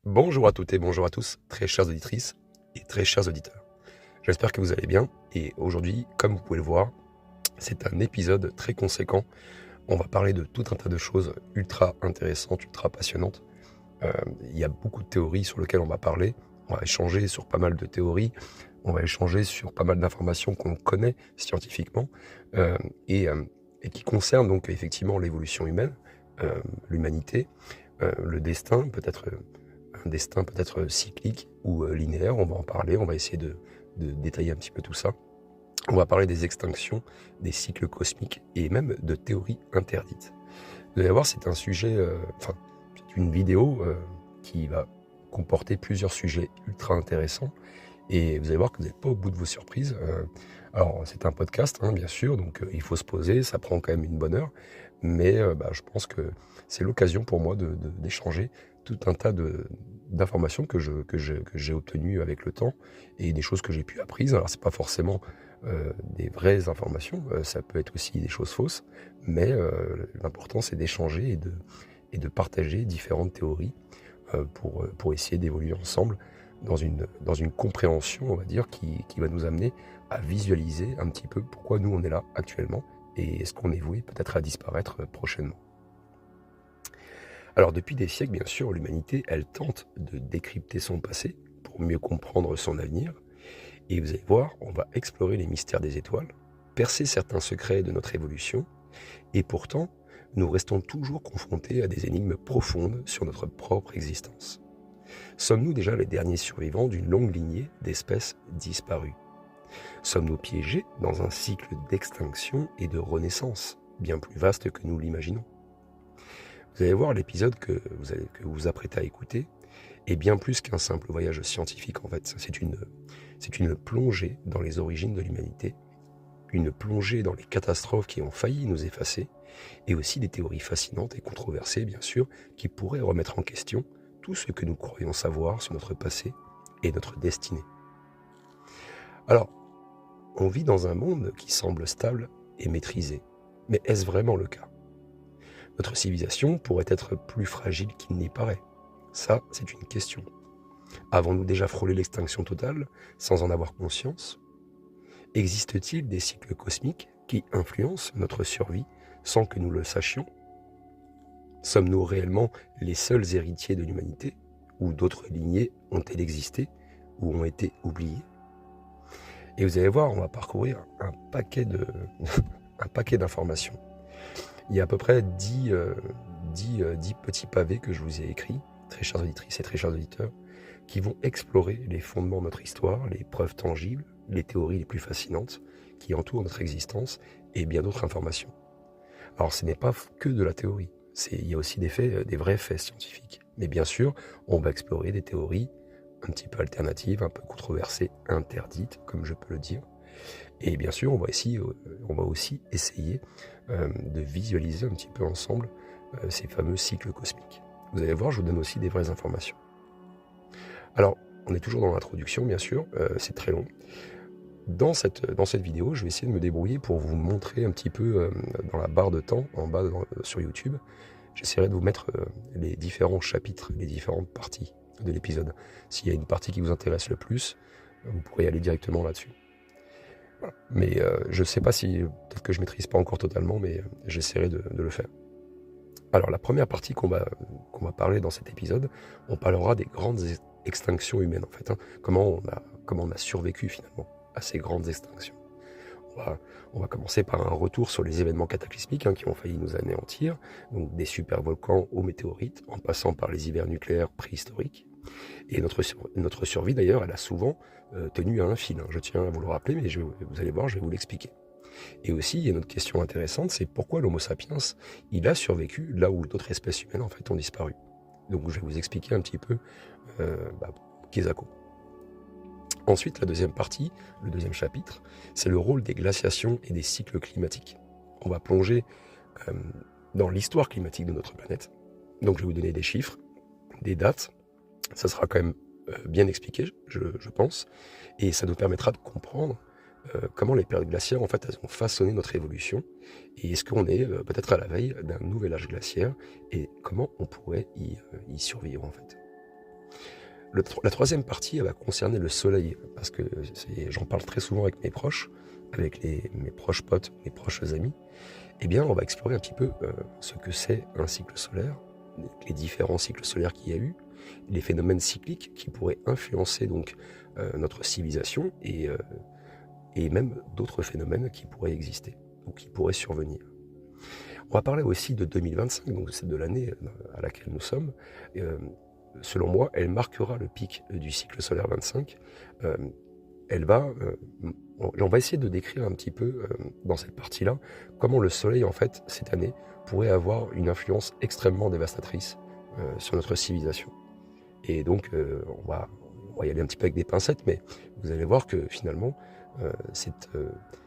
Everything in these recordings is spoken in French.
Bonjour à toutes et bonjour à tous, très chères auditrices et très chers auditeurs. J'espère que vous allez bien et aujourd'hui, comme vous pouvez le voir, c'est un épisode très conséquent. On va parler de tout un tas de choses ultra intéressantes, ultra passionnantes. Il y a beaucoup de théories sur lesquelles on va parler. On va échanger sur pas mal de théories. On va échanger sur pas mal d'informations qu'on connaît scientifiquement euh, et, euh, et qui concernent donc effectivement l'évolution humaine, l'humanité, le destin, peut-être un destin peut-être cyclique ou linéaire. On va en parler, on va essayer de détailler un petit peu tout ça. On va parler des extinctions, des cycles cosmiques et même de théories interdites. Vous allez voir, c'est un sujet, c'est une vidéo qui va comporter plusieurs sujets ultra intéressants et vous allez voir que vous n'êtes pas au bout de vos surprises. Alors, c'est un podcast, hein, bien sûr, donc il faut se poser, ça prend quand même une bonne heure, mais je pense que c'est l'occasion pour moi d'échanger tout un tas d'informations que j'ai obtenues avec le temps et des choses que j'ai pu apprises. Alors, c'est pas forcément des vraies informations, ça peut être aussi des choses fausses, mais l'important c'est d'échanger et de partager différentes théories pour essayer d'évoluer ensemble dans une compréhension, on va dire, qui va nous amener à visualiser un petit peu pourquoi nous on est là actuellement et est-ce qu'on est voué peut-être à disparaître prochainement. Alors depuis des siècles, bien sûr, l'humanité, elle tente de décrypter son passé pour mieux comprendre son avenir. Et vous allez voir, on va explorer les mystères des étoiles, percer certains secrets de notre évolution, et pourtant, nous restons toujours confrontés à des énigmes profondes sur notre propre existence. Sommes-nous déjà les derniers survivants d'une longue lignée d'espèces disparues? Sommes-nous piégés dans un cycle d'extinction et de renaissance, bien plus vaste que nous l'imaginons? Vous allez voir, l'épisode que vous apprêtez à écouter est bien plus qu'un simple voyage scientifique en fait. C'est une plongée dans les origines de l'humanité, une plongée dans les catastrophes qui ont failli nous effacer, et aussi des théories fascinantes et controversées bien sûr, qui pourraient remettre en question tout ce que nous croyons savoir sur notre passé et notre destinée. Alors, on vit dans un monde qui semble stable et maîtrisé, mais est-ce vraiment le cas? Notre civilisation pourrait être plus fragile qu'il n'y paraît. Ça, c'est une question. Avons-nous déjà frôlé l'extinction totale sans en avoir conscience? Existe-t-il des cycles cosmiques qui influencent notre survie sans que nous le sachions? Sommes-nous réellement les seuls héritiers de l'humanité? Ou d'autres lignées ont-elles existé ou ont été oubliées? Et vous allez voir, on va parcourir un paquet un paquet d'informations. Il y a à peu près 10 petits pavés que je vous ai écrits, très chères auditrices et très chers auditeurs, qui vont explorer les fondements de notre histoire, les preuves tangibles, les théories les plus fascinantes qui entourent notre existence et bien d'autres informations. Alors ce n'est pas que de la théorie, il y a aussi des faits, des vrais faits scientifiques. Mais bien sûr, on va explorer des théories un petit peu alternatives, un peu controversées, interdites, comme je peux le dire. Et bien sûr, on va aussi essayer de visualiser un petit peu ensemble ces fameux cycles cosmiques. Vous allez voir, je vous donne aussi des vraies informations. Alors, on est toujours dans l'introduction, bien sûr, c'est très long. Dans cette vidéo, je vais essayer de me débrouiller pour vous montrer un petit peu dans la barre de temps, en bas sur YouTube, j'essaierai de vous mettre les différents chapitres, les différentes parties de l'épisode. S'il y a une partie qui vous intéresse le plus, vous pourrez aller directement là-dessus. Voilà. Mais je ne sais pas si, peut-être que je ne maîtrise pas encore totalement, mais j'essaierai de le faire. Alors la première partie qu'on va parler dans cet épisode, on parlera des grandes extinctions humaines en fait, hein. Comment on a survécu finalement à ces grandes extinctions. On va commencer par un retour sur les événements cataclysmiques qui ont failli nous anéantir, donc des supervolcans aux météorites, en passant par les hivers nucléaires préhistoriques. Et notre survie d'ailleurs, elle a souvent tenu à un fil, hein. Je tiens à vous le rappeler, mais vous allez voir, je vais vous l'expliquer. Et aussi, il y a une autre question intéressante, c'est pourquoi l'Homo sapiens, il a survécu là où d'autres espèces humaines en fait ont disparu. Donc je vais vous expliquer un petit peu Kesako. Ensuite, la deuxième partie, le deuxième chapitre, c'est le rôle des glaciations et des cycles climatiques. On va plonger euh, dans l'histoire climatique de notre planète. Donc je vais vous donner des chiffres, des dates. Ça sera quand même bien expliqué, je pense, et ça nous permettra de comprendre comment les périodes glaciaires, en fait, elles ont façonné notre évolution, et est-ce qu'on est peut-être à la veille d'un nouvel âge glaciaire, et comment on pourrait y survivre, en fait. La troisième partie, elle va concerner le soleil, parce que j'en parle très souvent avec mes proches, avec mes proches potes, mes proches amis. Eh bien, on va explorer un petit peu ce que c'est un cycle solaire, les différents cycles solaires qu'il y a eu, les phénomènes cycliques qui pourraient influencer donc notre civilisation et même d'autres phénomènes qui pourraient exister ou qui pourraient survenir. On va parler aussi de 2025, donc c'est de l'année à laquelle nous sommes. Selon moi, elle marquera le pic du cycle solaire 25. On va essayer de décrire un petit peu dans cette partie-là comment le soleil, en fait, cette année, pourrait avoir une influence extrêmement dévastatrice sur notre civilisation. Et donc, on va y aller un petit peu avec des pincettes, mais vous allez voir que finalement,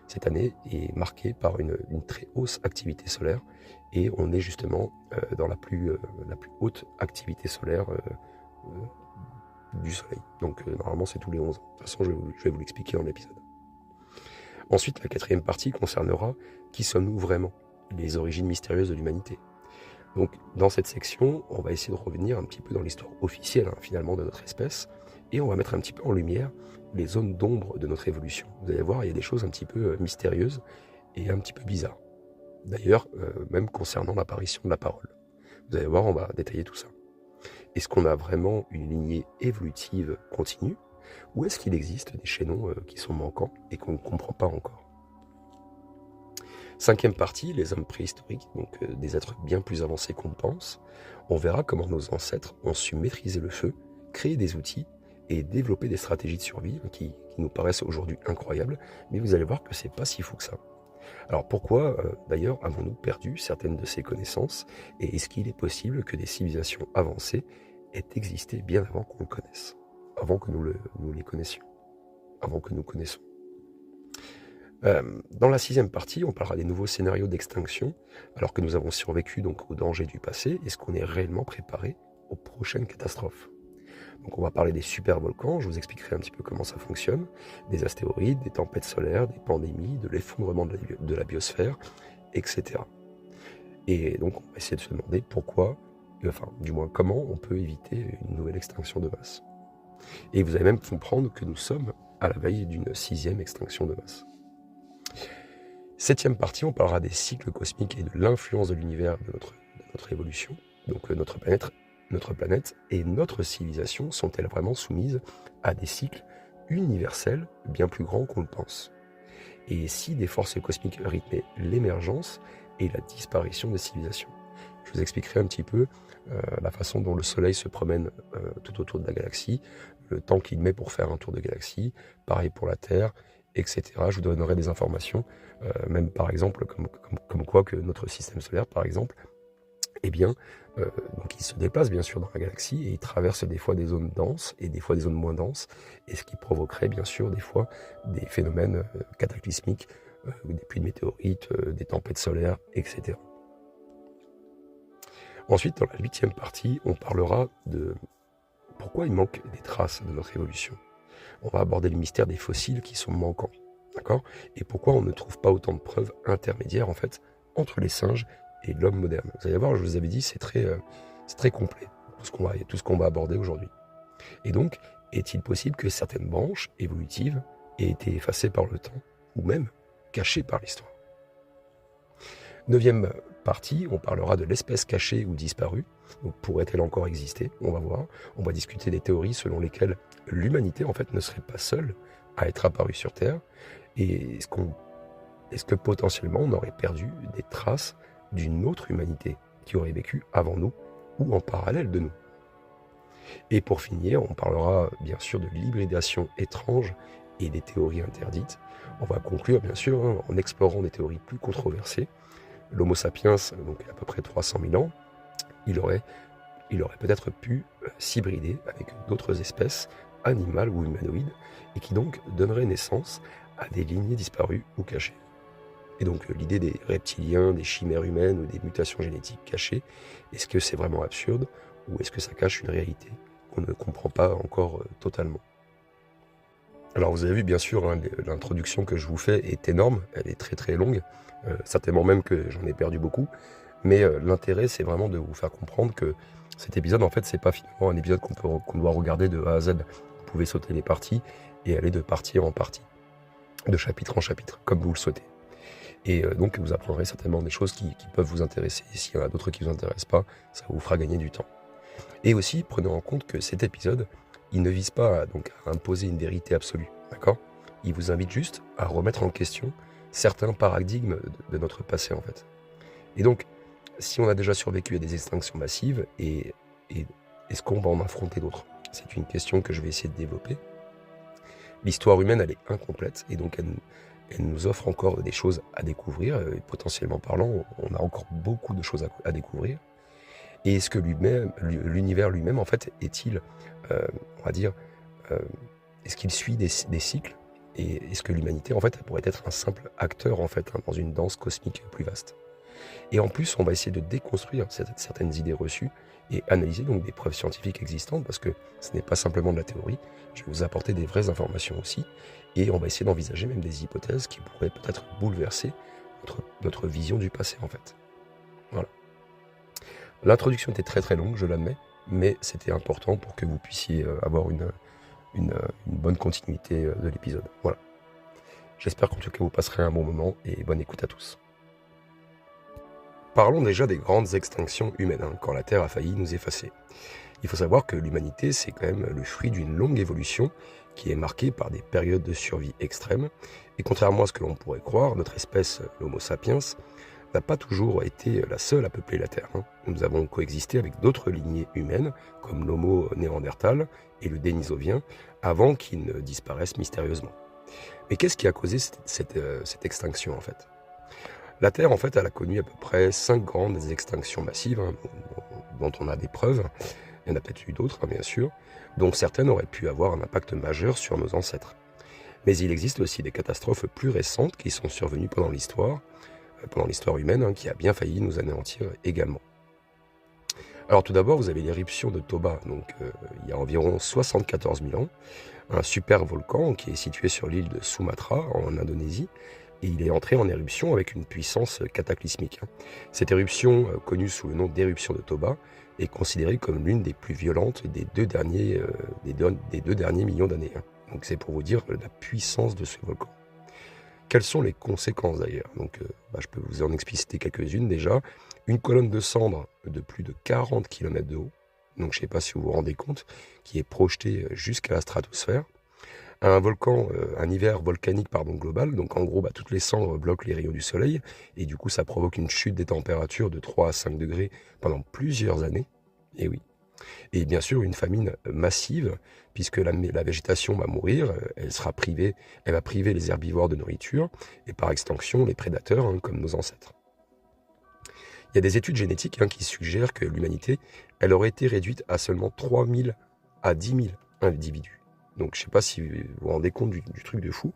cette année est marquée par une très hausse activité solaire, et on est justement dans la plus haute activité solaire du soleil. Donc normalement c'est tous les 11 ans. De toute façon je vais vous l'expliquer dans l'épisode. Ensuite, la quatrième partie concernera qui sommes-nous vraiment, les origines mystérieuses de l'humanité. Donc dans cette section, on va essayer de revenir un petit peu dans l'histoire officielle finalement de notre espèce, et on va mettre un petit peu en lumière les zones d'ombre de notre évolution. Vous allez voir, il y a des choses un petit peu mystérieuses et un petit peu bizarres. D'ailleurs, même concernant l'apparition de la parole. Vous allez voir, on va détailler tout ça. Est-ce qu'on a vraiment une lignée évolutive continue, ou est-ce qu'il existe des chaînons qui sont manquants et qu'on ne comprend pas encore? Cinquième partie, les hommes préhistoriques, donc des êtres bien plus avancés qu'on le pense. On verra comment nos ancêtres ont su maîtriser le feu, créer des outils et développer des stratégies de survie qui nous paraissent aujourd'hui incroyables, mais vous allez voir que c'est pas si fou que ça. Alors pourquoi, d'ailleurs, avons-nous perdu certaines de ces connaissances, et est-ce qu'il est possible que des civilisations avancées aient existé bien avant qu'on le connaisse, avant que nous les connaissions, avant que nous connaissons? Dans la sixième partie, on parlera des nouveaux scénarios d'extinction, alors que nous avons survécu donc aux dangers du passé. Est-ce qu'on est réellement préparé aux prochaines catastrophes? Donc on va parler des supervolcans, je vous expliquerai un petit peu comment ça fonctionne, des astéroïdes, des tempêtes solaires, des pandémies, de l'effondrement de la biosphère, etc. Et donc on va essayer de se demander pourquoi, enfin du moins comment on peut éviter une nouvelle extinction de masse. Et vous allez même comprendre que nous sommes à la veille d'une 6e extinction de masse. Septième partie, on parlera des cycles cosmiques et de l'influence de l'univers de notre évolution. Donc notre planète et notre civilisation sont-elles vraiment soumises à des cycles universels bien plus grands qu'on le pense? Et si des forces cosmiques rythmaient l'émergence et la disparition des civilisations? Je vous expliquerai un petit peu la façon dont le Soleil se promène tout autour de la galaxie, le temps qu'il met pour faire un tour de galaxie, pareil pour la Terre, etc. Je vous donnerai des informations, même par exemple comme quoi que notre système solaire, par exemple, eh bien, donc il se déplace bien sûr dans la galaxie et il traverse des fois des zones denses et des fois des zones moins denses, et ce qui provoquerait bien sûr des fois des phénomènes cataclysmiques, des pluies de météorites, des tempêtes solaires, etc. Ensuite, dans la 8e partie, on parlera de pourquoi il manque des traces de notre évolution. On va aborder le mystère des fossiles qui sont manquants, d'accord? Et pourquoi on ne trouve pas autant de preuves intermédiaires en fait entre les singes et l'homme moderne. Vous allez voir, je vous avais dit, c'est très complet, tout ce qu'on va aborder aujourd'hui. Et donc, est-il possible que certaines branches évolutives aient été effacées par le temps, ou même cachées par l'histoire? 9e partie, on parlera de l'espèce cachée ou disparue. Donc, pourrait-elle encore exister? On va voir. On va discuter des théories selon lesquelles l'humanité, en fait, ne serait pas seule à être apparue sur Terre. Et est-ce que potentiellement on aurait perdu des traces d'une autre humanité qui aurait vécu avant nous ou en parallèle de nous? Et pour finir, on parlera bien sûr de l'hybridation étrange et des théories interdites. On va conclure bien sûr en explorant des théories plus controversées. L'Homo sapiens, donc à peu près 300 000 ans, il aurait peut-être pu s'hybrider avec d'autres espèces animales ou humanoïdes, et qui donc donnerait naissance à des lignées disparues ou cachées. Et donc l'idée des reptiliens, des chimères humaines ou des mutations génétiques cachées, est-ce que c'est vraiment absurde, ou est-ce que ça cache une réalité qu'on ne comprend pas encore totalement? Alors vous avez vu bien sûr, l'introduction que je vous fais est énorme, elle est très très longue, certainement même que j'en ai perdu beaucoup, Mais l'intérêt, c'est vraiment de vous faire comprendre que cet épisode, en fait, c'est pas finalement un épisode qu'on doit regarder de A à Z. Vous pouvez sauter les parties et aller de partie en partie, de chapitre en chapitre, comme vous le souhaitez. Et donc, vous apprendrez certainement des choses qui peuvent vous intéresser. Et s'il y en a d'autres qui ne vous intéressent pas, ça vous fera gagner du temps. Et aussi, prenez en compte que cet épisode, il ne vise pas à imposer une vérité absolue, d'accord ? Il vous invite juste à remettre en question certains paradigmes de notre passé, en fait. Et donc, si on a déjà survécu à des extinctions massives, et est-ce qu'on va en affronter d'autres ? C'est une question que je vais essayer de développer. L'histoire humaine, elle est incomplète, et donc elle nous offre encore des choses à découvrir, et potentiellement parlant, on a encore beaucoup de choses à découvrir. Et est-ce que l'univers lui-même, en fait, est-il, on va dire, est-ce qu'il suit des cycles ? Et est-ce que l'humanité, en fait, elle pourrait être un simple acteur, en fait, dans une danse cosmique plus vaste ? Et en plus, on va essayer de déconstruire certaines idées reçues et analyser donc des preuves scientifiques existantes, parce que ce n'est pas simplement de la théorie. Je vais vous apporter des vraies informations aussi, et on va essayer d'envisager même des hypothèses qui pourraient peut-être bouleverser notre vision du passé, en fait. Voilà. L'introduction était très très longue, je l'admets, mais c'était important pour que vous puissiez avoir une bonne continuité de l'épisode. Voilà. J'espère qu'en tout cas vous passerez un bon moment et bonne écoute à tous. Parlons déjà des grandes extinctions humaines, quand la Terre a failli nous effacer. Il faut savoir que l'humanité, c'est quand même le fruit d'une longue évolution qui est marquée par des périodes de survie extrêmes. Et contrairement à ce que l'on pourrait croire, notre espèce, l'Homo sapiens, n'a pas toujours été la seule à peupler la Terre. Nous avons coexisté avec d'autres lignées humaines, comme l'Homo néandertal et le Dénisovien, avant qu'ils ne disparaissent mystérieusement. Mais qu'est-ce qui a causé cette extinction, en fait ? La Terre, en fait, elle a connu à peu près 5 grandes extinctions massives, dont on a des preuves. Il y en a peut-être eu d'autres, bien sûr, dont certaines auraient pu avoir un impact majeur sur nos ancêtres. Mais il existe aussi des catastrophes plus récentes qui sont survenues pendant l'histoire humaine, qui a bien failli nous anéantir également. Alors tout d'abord, vous avez l'éruption de Toba, il y a environ 74 000 ans, un super volcan qui est situé sur l'île de Sumatra, en Indonésie, et il est entré en éruption avec une puissance cataclysmique. Cette éruption, connue sous le nom d'éruption de Toba, est considérée comme l'une des plus violentes des deux derniers millions d'années. Donc c'est pour vous dire la puissance de ce volcan. Quelles sont les conséquences d'ailleurs ? Je peux vous en expliciter quelques-unes déjà. Une colonne de cendres de plus de 40 km de haut, donc je ne sais pas si vous vous rendez compte, qui est projetée jusqu'à la stratosphère. Un hiver volcanique global, donc en gros toutes les cendres bloquent les rayons du soleil, et du coup ça provoque une chute des températures de 3 à 5 degrés pendant plusieurs années. Et oui. Et bien sûr, une famine massive, puisque la végétation va mourir, elle va priver les herbivores de nourriture, et par extension, les prédateurs, comme nos ancêtres. Il y a des études génétiques qui suggèrent que l'humanité, elle aurait été réduite à seulement 3 000 à 10 000 individus. Donc je ne sais pas si vous vous rendez compte du truc de fou,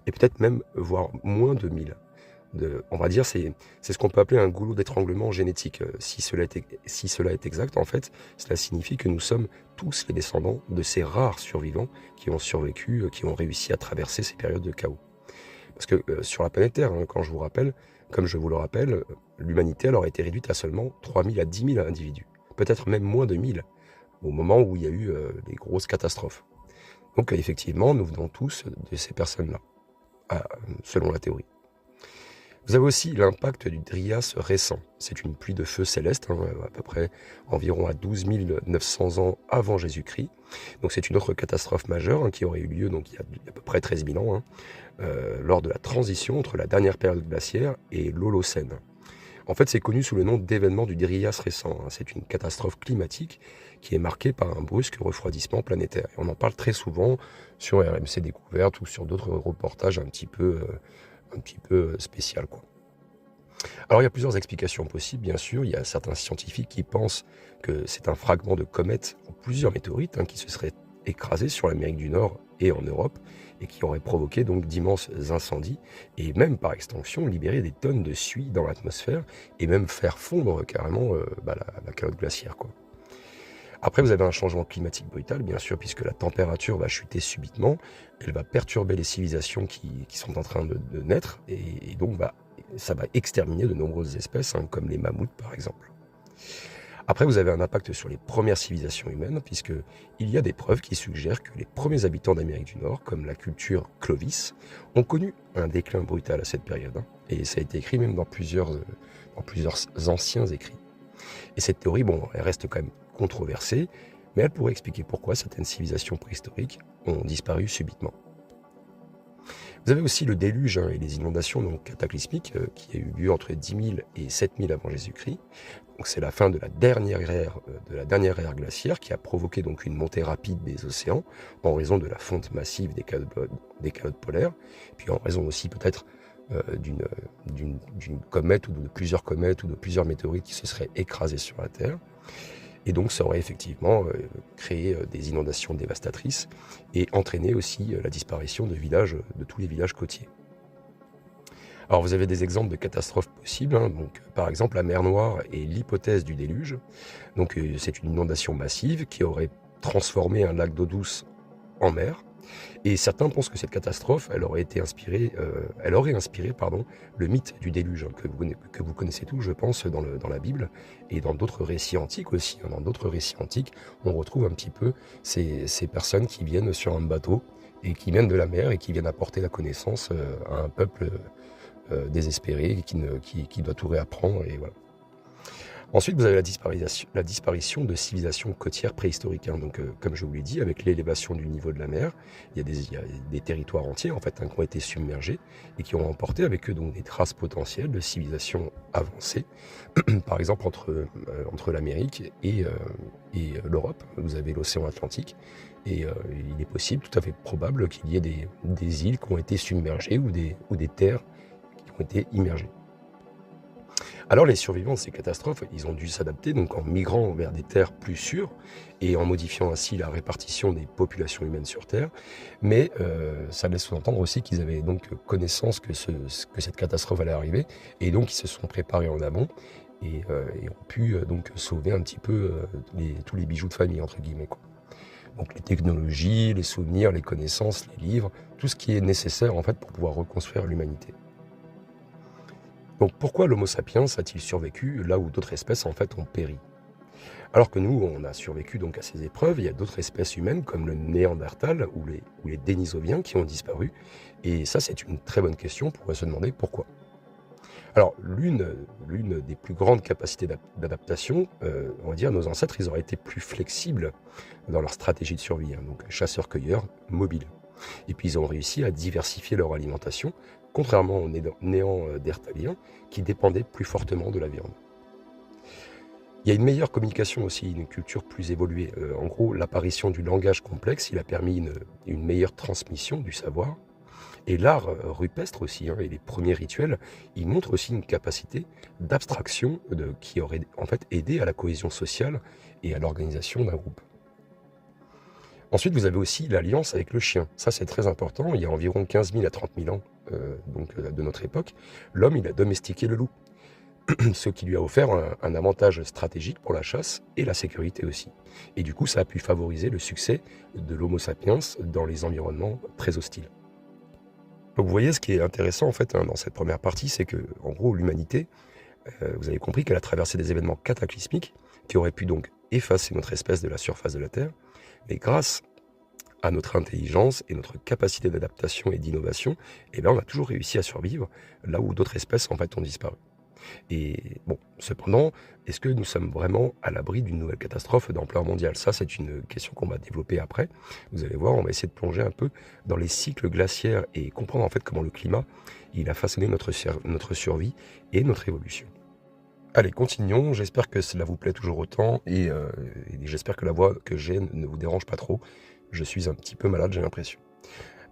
et peut-être même, voire moins de 1000. On va dire, c'est ce qu'on peut appeler un goulot d'étranglement génétique. Si cela est exact, en fait, cela signifie que nous sommes tous les descendants de ces rares survivants qui ont survécu, qui ont réussi à traverser ces périodes de chaos. Parce que sur la planète Terre, comme je vous le rappelle, l'humanité aurait été réduite à seulement 3 000 à 10 000 individus. Peut-être même moins de 1000, au moment où il y a eu les grosses catastrophes. Donc effectivement, nous venons tous de ces personnes-là, selon la théorie. Vous avez aussi l'impact du Dryas récent. C'est une pluie de feu céleste, à peu près environ à 12 900 ans avant Jésus-Christ. Donc c'est une autre catastrophe majeure qui aurait eu lieu il y a à peu près 13 000 ans, lors de la transition entre la dernière période glaciaire et l'Holocène. En fait, c'est connu sous le nom d'événement du Dryas récent. C'est une catastrophe climatique qui est marquée par un brusque refroidissement planétaire. Et on en parle très souvent sur RMC Découverte ou sur d'autres reportages un petit peu spécial, quoi. Alors il y a plusieurs explications possibles, bien sûr. Il y a certains scientifiques qui pensent que c'est un fragment de comète ou plusieurs météorites qui se seraient écrasés sur l'Amérique du Nord et en Europe et qui auraient provoqué donc d'immenses incendies et même par extension libéré des tonnes de suie dans l'atmosphère et même faire fondre carrément la calotte glaciaire, quoi. Après, vous avez un changement climatique brutal, bien sûr, puisque la température va chuter subitement. Elle va perturber les civilisations qui sont en train de naître et donc va ça va exterminer de nombreuses espèces, hein, comme les mammouths par exemple. Après, vous avez un impact sur les premières civilisations humaines, puisqu'il y a des preuves qui suggèrent que les premiers habitants d'Amérique du Nord, comme la culture Clovis, ont connu un déclin brutal à cette période, hein. Et ça a été écrit même dans plusieurs anciens écrits. Et cette théorie, bon, elle reste quand même controversée, mais elle pourrait expliquer pourquoi certaines civilisations préhistoriques ont disparu subitement. Vous avez aussi le déluge, hein, et les inondations donc, cataclysmiques qui a eu lieu entre 10 000 et 7 000 avant Jésus-Christ. Donc c'est la fin de la dernière ère glaciaire qui a provoqué donc une montée rapide des océans en raison de la fonte massive des calottes polaires, puis en raison aussi peut-être d'une comète ou de plusieurs comètes ou de plusieurs météorites qui se seraient écrasées sur la Terre. Et donc ça aurait effectivement créé des inondations dévastatrices et entraîné aussi la disparition de tous les villages côtiers. Alors vous avez des exemples de catastrophes possibles, hein. Donc, par exemple la mer Noire est l'hypothèse du déluge. Donc c'est une inondation massive qui aurait transformé un lac d'eau douce en mer. Et certains pensent que cette catastrophe, elle aurait inspiré le mythe du déluge, hein, que vous connaissez tous, je pense, dans la Bible et dans d'autres récits antiques aussi, hein. Dans d'autres récits antiques, on retrouve un petit peu ces personnes qui viennent sur un bateau et qui viennent de la mer et qui viennent apporter la connaissance à un peuple désespéré qui doit tout réapprendre. Et voilà. Ensuite, vous avez la disparition de civilisations côtières préhistoriques, hein. Donc, comme je vous l'ai dit, avec l'élévation du niveau de la mer, il y a des territoires entiers en fait, hein, qui ont été submergés et qui ont emporté avec eux donc, des traces potentielles de civilisations avancées. Par exemple, entre l'Amérique et l'Europe, vous avez l'océan Atlantique. Et il est possible, tout à fait probable, qu'il y ait des îles qui ont été submergées ou des terres qui ont été immergées. Alors les survivants de ces catastrophes, ils ont dû s'adapter donc en migrant vers des terres plus sûres et en modifiant ainsi la répartition des populations humaines sur Terre. Mais ça laisse sous-entendre aussi qu'ils avaient donc connaissance que cette catastrophe allait arriver et donc ils se sont préparés en amont et ont pu donc sauver un petit peu tous les bijoux de famille entre guillemets, quoi. Donc les technologies, les souvenirs, les connaissances, les livres, tout ce qui est nécessaire en fait pour pouvoir reconstruire l'humanité. Donc pourquoi l'Homo sapiens a-t-il survécu là où d'autres espèces en fait ont péri? Alors que nous, on a survécu donc à ces épreuves, il y a d'autres espèces humaines comme le Néandertal ou les Denisoviens qui ont disparu. Et ça, c'est une très bonne question pour se demander pourquoi. Alors, l'une des plus grandes capacités d'adaptation, on va dire, nos ancêtres, ils auraient été plus flexibles dans leur stratégie de survie, hein, donc chasseurs-cueilleurs mobiles. Et puis ils ont réussi à diversifier leur alimentation, contrairement aux néandertaliens qui dépendaient plus fortement de la viande. Il y a une meilleure communication aussi, une culture plus évoluée. En gros, l'apparition du langage complexe, il a permis une meilleure transmission du savoir. Et l'art rupestre aussi, hein, et les premiers rituels, ils montrent aussi une capacité d'abstraction qui aurait en fait aidé à la cohésion sociale et à l'organisation d'un groupe. Ensuite, vous avez aussi l'alliance avec le chien. Ça, c'est très important. Il y a environ 15 000 à 30 000 ans de notre époque, l'homme, il a domestiqué le loup, ce qui lui a offert un avantage stratégique pour la chasse et la sécurité aussi. Et du coup, ça a pu favoriser le succès de l'Homo sapiens dans les environnements très hostiles. Donc vous voyez, ce qui est intéressant en fait, hein, dans cette première partie, c'est que en gros, l'humanité, vous avez compris qu'elle a traversé des événements cataclysmiques qui auraient pu donc effacer notre espèce de la surface de la Terre, mais grâce à notre intelligence et notre capacité d'adaptation et d'innovation, eh bien, on a toujours réussi à survivre là où d'autres espèces en fait ont disparu. Et bon, cependant, est-ce que nous sommes vraiment à l'abri d'une nouvelle catastrophe d'ampleur mondiale? Ça, c'est une question qu'on va développer après. Vous allez voir, on va essayer de plonger un peu dans les cycles glaciaires et comprendre en fait comment le climat, il a façonné notre survie et notre évolution. Allez, continuons. J'espère que cela vous plaît toujours autant et j'espère que la voix que j'ai ne vous dérange pas trop. Je suis un petit peu malade, j'ai l'impression.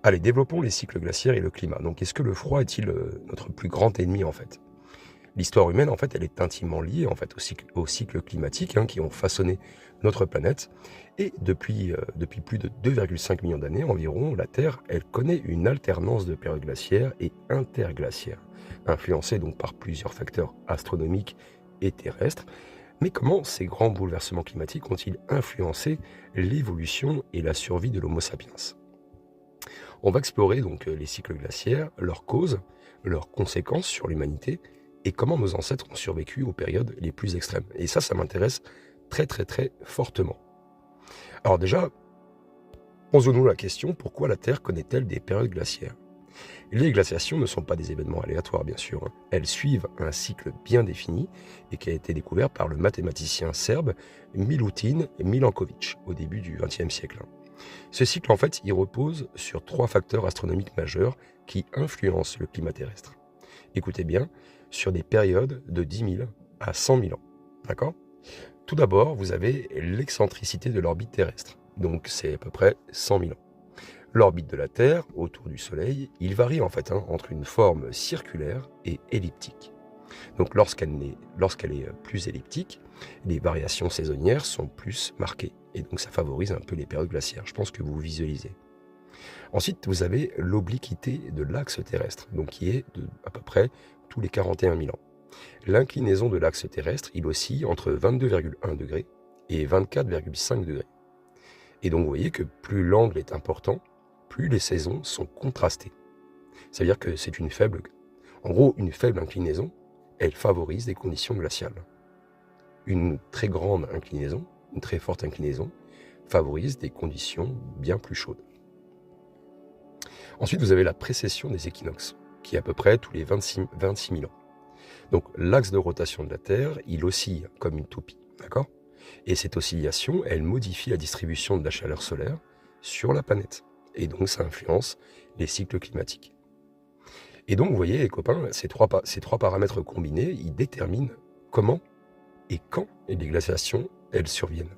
Allez, développons les cycles glaciaires et le climat. Donc, est-ce que le froid est-il notre plus grand ennemi en fait? L'histoire humaine, en fait, elle est intimement liée en fait au cycle climatique, hein, qui ont façonné notre planète. Et depuis plus de 2,5 millions d'années environ, la Terre, elle connaît une alternance de périodes glaciaires et interglaciaires, influencées donc par plusieurs facteurs astronomiques et terrestres. Mais comment ces grands bouleversements climatiques ont-ils influencé l'évolution et la survie de l'Homo sapiens? On va explorer donc les cycles glaciaires, leurs causes, leurs conséquences sur l'humanité et comment nos ancêtres ont survécu aux périodes les plus extrêmes. Et ça m'intéresse très très très fortement. Alors déjà, posons-nous la question, pourquoi la Terre connaît-elle des périodes glaciaires? Les glaciations ne sont pas des événements aléatoires, bien sûr. Elles suivent un cycle bien défini et qui a été découvert par le mathématicien serbe Milutin Milanković au début du XXe siècle. Ce cycle, en fait, il repose sur 3 facteurs astronomiques majeurs qui influencent le climat terrestre. Écoutez bien, sur des périodes de 10 000 à 100 000 ans. D'accord? Tout d'abord, vous avez l'excentricité de l'orbite terrestre. Donc, c'est à peu près 100 000 ans. L'orbite de la Terre, autour du Soleil, il varie en fait entre une forme circulaire et elliptique. Donc lorsqu'elle est plus elliptique, les variations saisonnières sont plus marquées. Et donc ça favorise un peu les périodes glaciaires. Je pense que vous visualisez. Ensuite, vous avez l'obliquité de l'axe terrestre, donc qui est de à peu près tous les 41 000 ans. L'inclinaison de l'axe terrestre, il oscille entre 22,1 degrés et 24,5 degrés. Et donc vous voyez que plus l'angle est important, plus les saisons sont contrastées. C'est-à-dire que c'est une faible inclinaison, elle favorise des conditions glaciales. Une très grande inclinaison, une très forte inclinaison, favorise des conditions bien plus chaudes. Ensuite, vous avez la précession des équinoxes, qui est à peu près tous les 26 000 ans. Donc l'axe de rotation de la Terre, il oscille comme une toupie, d'accord? Et cette oscillation, elle modifie la distribution de la chaleur solaire sur la planète. Et donc ça influence les cycles climatiques. Et donc vous voyez les copains, ces trois paramètres combinés, ils déterminent comment et quand les glaciations, elles surviennent.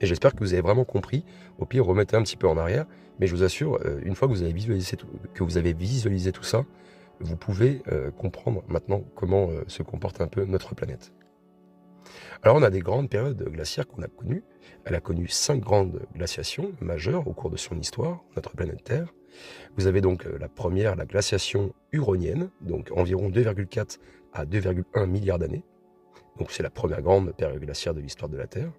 Et j'espère que vous avez vraiment compris. Au pire, remettez un petit peu en arrière, mais je vous assure, une fois que vous avez visualisé tout ça, vous pouvez comprendre maintenant comment se comporte un peu notre planète. Alors on a des grandes périodes glaciaires qu'on a connues. Elle a connu 5 grandes glaciations majeures au cours de son histoire, notre planète Terre. Vous avez donc la première, la glaciation huronienne, donc environ 2,4 à 2,1 milliards d'années. Donc c'est la première grande période glaciaire de l'histoire de la Terre.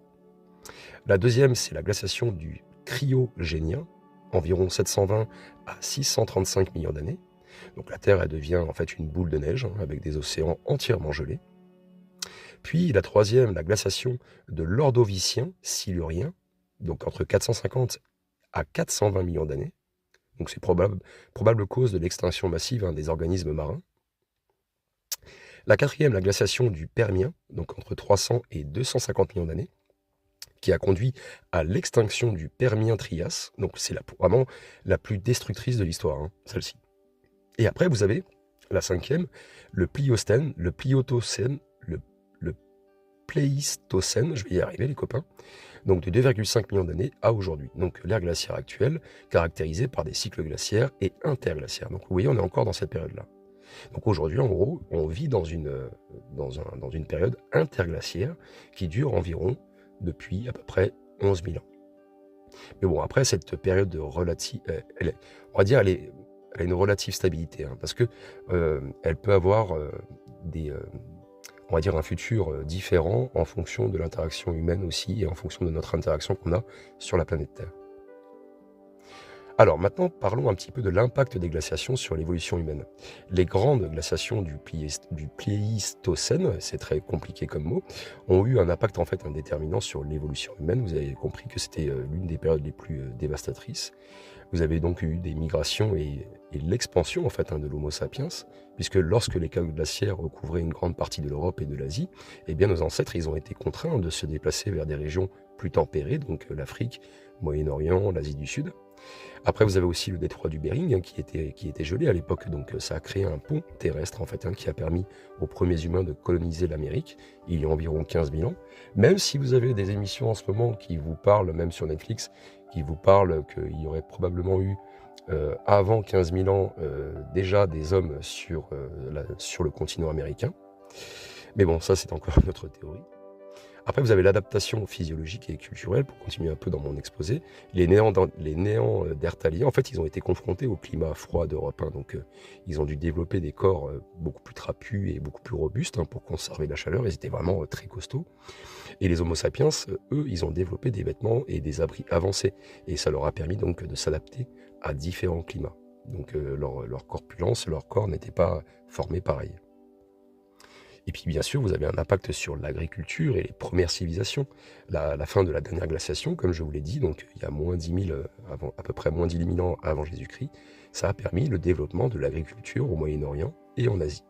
La deuxième, c'est la glaciation du cryogénien, environ 720 à 635 millions d'années. Donc la Terre, elle devient en fait une boule de neige avec des océans entièrement gelés. Puis la troisième, la glaciation de l'Ordovicien silurien, donc entre 450 à 420 millions d'années. Donc c'est probable cause de l'extinction massive des organismes marins. La quatrième, la glaciation du Permien, donc entre 300 et 250 millions d'années, qui a conduit à l'extinction du Permien-Trias. Donc c'est vraiment la plus destructrice de l'histoire, celle-ci. Et après, vous avez la cinquième, le Pliocène, le Pléistocène, je vais y arriver les copains, donc de 2,5 millions d'années à aujourd'hui. Donc l'ère glaciaire actuelle, caractérisée par des cycles glaciaires et interglaciaires. Donc vous voyez, on est encore dans cette période-là. Donc aujourd'hui, en gros, on vit dans une période interglaciaire qui dure environ depuis à peu près 11 000 ans. Mais bon, après, cette période de elle a une relative stabilité, parce que elle peut avoir on va dire un futur différent en fonction de l'interaction humaine aussi et en fonction de notre interaction qu'on a sur la planète Terre. Alors maintenant, parlons un petit peu de l'impact des glaciations sur l'évolution humaine. Les grandes glaciations du Pléistocène, c'est très compliqué comme mot, ont eu un impact en fait indéterminant sur l'évolution humaine. Vous avez compris que c'était l'une des périodes les plus dévastatrices. Vous avez donc eu des migrations et l'expansion en fait de l'Homo sapiens, puisque lorsque les caps glaciaires recouvraient une grande partie de l'Europe et de l'Asie, eh bien nos ancêtres ils ont été contraints de se déplacer vers des régions plus tempérées, donc l'Afrique, Moyen-Orient, l'Asie du Sud. Après, vous avez aussi le détroit du Bering qui était gelé à l'époque, donc ça a créé un pont terrestre en fait qui a permis aux premiers humains de coloniser l'Amérique il y a environ 15 000 ans. Même si vous avez des émissions en ce moment qui vous parlent, même sur Netflix, qui vous parlent qu'il y aurait probablement eu avant 15 000 ans déjà des hommes sur le continent américain. Mais bon, ça c'est encore une autre théorie. Après, vous avez l'adaptation physiologique et culturelle, pour continuer un peu dans mon exposé. Les néandertaliens, en fait, ils ont été confrontés au climat froid d'Europe, hein, donc ils ont dû développer des corps beaucoup plus trapus et beaucoup plus robustes, hein, pour conserver la chaleur. Ils étaient vraiment très costauds. Et les Homo sapiens, eux, ils ont développé des vêtements et des abris avancés. Et ça leur a permis donc de s'adapter à différents climats. Donc leur corpulence, leur corps n'était pas formé pareil. Et puis bien sûr, vous avez un impact sur l'agriculture et les premières civilisations. La fin de la dernière glaciation, comme je vous l'ai dit, donc il y a moins 10 000, à peu près moins 10 000 ans avant Jésus-Christ, ça a permis le développement de l'agriculture au Moyen-Orient et en Asie.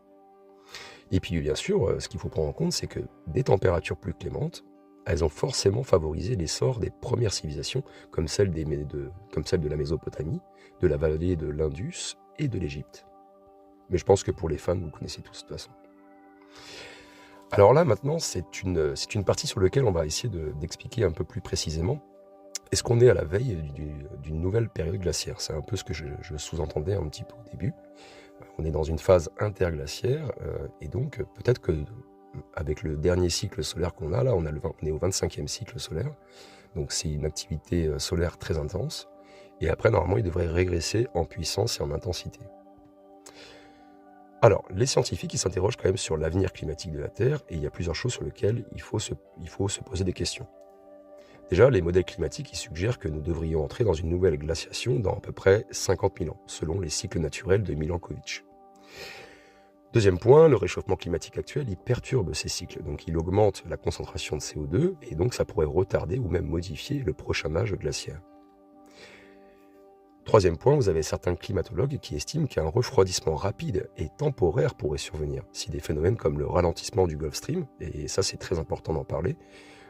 Et puis bien sûr, ce qu'il faut prendre en compte, c'est que des températures plus clémentes, elles ont forcément favorisé l'essor des premières civilisations, comme celle de la Mésopotamie, de la vallée de l'Indus et de l'Égypte. Mais je pense que pour les fans, vous connaissez tous de toute façon. Alors là, maintenant, c'est une partie sur laquelle on va essayer d'expliquer un peu plus précisément. Est-ce qu'on est à la veille d'une nouvelle période glaciaire? C'est un peu ce que je sous-entendais un petit peu au début. On est dans une phase interglaciaire, et donc peut-être que avec le dernier cycle solaire qu'on a là, on est au 25e cycle solaire, donc c'est une activité solaire très intense, et après normalement il devrait régresser en puissance et en intensité. Alors, les scientifiques, ils s'interrogent quand même sur l'avenir climatique de la Terre, et il y a plusieurs choses sur lesquelles il faut se poser des questions. Déjà, les modèles climatiques, ils suggèrent que nous devrions entrer dans une nouvelle glaciation dans à peu près 50 000 ans, selon les cycles naturels de Milankovitch. Deuxième point, le réchauffement climatique actuel, il perturbe ces cycles, donc il augmente la concentration de CO2, et donc ça pourrait retarder ou même modifier le prochain âge glaciaire. Troisième point, vous avez certains climatologues qui estiment qu'un refroidissement rapide et temporaire pourrait survenir si des phénomènes comme le ralentissement du Gulf Stream, et ça c'est très important d'en parler,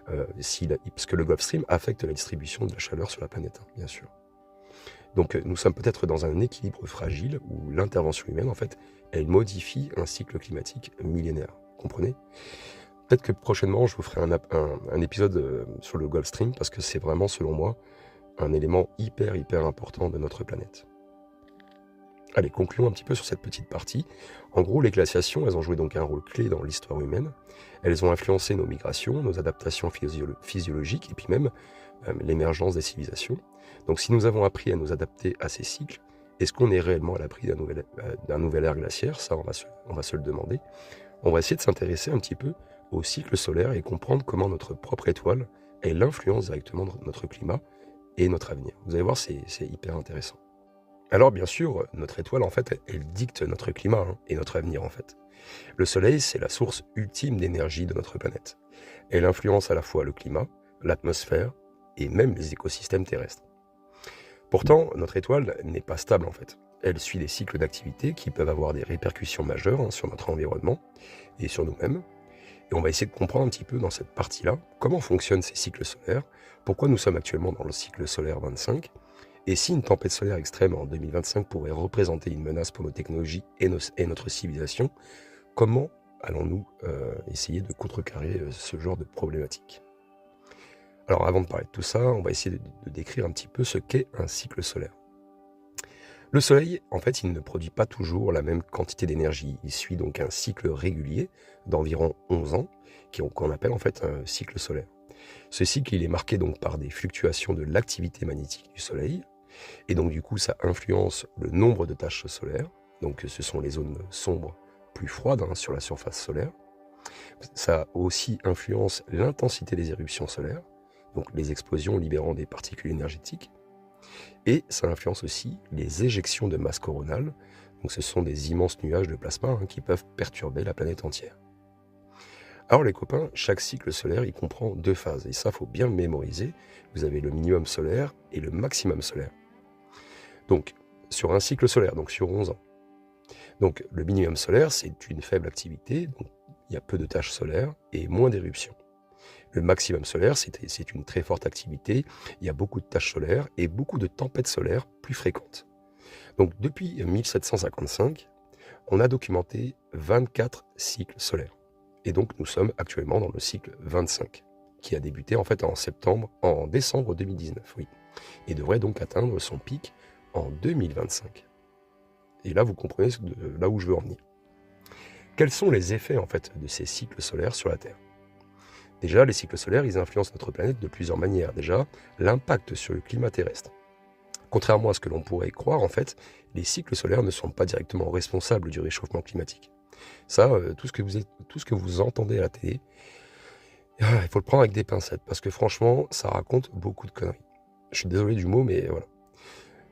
parce que le Gulf Stream affecte la distribution de la chaleur sur la planète, hein, bien sûr. Donc nous sommes peut-être dans un équilibre fragile où l'intervention humaine, en fait, elle modifie un cycle climatique millénaire. Comprenez? Peut-être que prochainement, je vous ferai un épisode sur le Gulf Stream, parce que c'est vraiment, selon moi, un élément hyper important de notre planète. Allez, concluons un petit peu sur cette petite partie. En gros, les glaciations, elles ont joué donc un rôle clé dans l'histoire humaine. Elles ont influencé nos migrations, nos adaptations physiologiques et puis même l'émergence des civilisations. Donc si nous avons appris à nous adapter à ces cycles, est-ce qu'on est réellement à l'abri d'un nouvel ère glaciaire? Ça, on va se le demander. On va essayer de s'intéresser un petit peu au cycle solaire et comprendre comment notre propre étoile, elle influence directement notre climat et notre avenir. Vous allez voir, c'est hyper intéressant. Alors bien sûr, notre étoile, en fait, elle dicte notre climat, hein, et notre avenir, en fait. Le Soleil, c'est la source ultime d'énergie de notre planète. Elle influence à la fois le climat, l'atmosphère et même les écosystèmes terrestres. Pourtant, notre étoile n'est pas stable, en fait. Elle suit des cycles d'activité qui peuvent avoir des répercussions majeures, hein, sur notre environnement et sur nous-mêmes. Et on va essayer de comprendre un petit peu dans cette partie-là comment fonctionnent ces cycles solaires, pourquoi nous sommes actuellement dans le cycle solaire 25, et si une tempête solaire extrême en 2025 pourrait représenter une menace pour nos technologies et notre civilisation, comment allons-nous essayer de contrecarrer ce genre de problématique? Alors avant de parler de tout ça, on va essayer de décrire un petit peu ce qu'est un cycle solaire. Le Soleil, en fait, il ne produit pas toujours la même quantité d'énergie. Il suit donc un cycle régulier d'environ 11 ans, qu'on appelle en fait un cycle solaire. Ce cycle, il est marqué donc par des fluctuations de l'activité magnétique du Soleil, et donc du coup, ça influence le nombre de taches solaires. Donc ce sont les zones sombres plus froides, hein, sur la surface solaire. Ça aussi influence l'intensité des éruptions solaires, donc les explosions libérant des particules énergétiques. Et ça influence aussi les éjections de masse coronale, donc ce sont des immenses nuages de plasma, hein, qui peuvent perturber la planète entière. Alors les copains, chaque cycle solaire, il comprend 2 phases, et ça, faut bien mémoriser. Vous avez le minimum solaire et le maximum solaire. Donc, sur un cycle solaire, donc sur 11 ans. Donc, le minimum solaire, c'est une faible activité, donc il y a peu de taches solaires et moins d'éruptions. Le maximum solaire, c'est une très forte activité, il y a beaucoup de taches solaires et beaucoup de tempêtes solaires plus fréquentes. Donc, depuis 1755, on a documenté 24 cycles solaires. Et donc, nous sommes actuellement dans le cycle 25, qui a débuté en fait en décembre 2019, oui, et devrait donc atteindre son pic en 2025. Et là, vous comprenez là où je veux en venir. Quels sont les effets en fait de ces cycles solaires sur la Terre? Déjà, les cycles solaires, ils influencent notre planète de plusieurs manières. Déjà, l'impact sur le climat terrestre. Contrairement à ce que l'on pourrait croire, en fait, les cycles solaires ne sont pas directement responsables du réchauffement climatique. Ça, tout ce que vous entendez à la télé, il faut le prendre avec des pincettes, parce que franchement, ça raconte beaucoup de conneries. Je suis désolé du mot, mais voilà.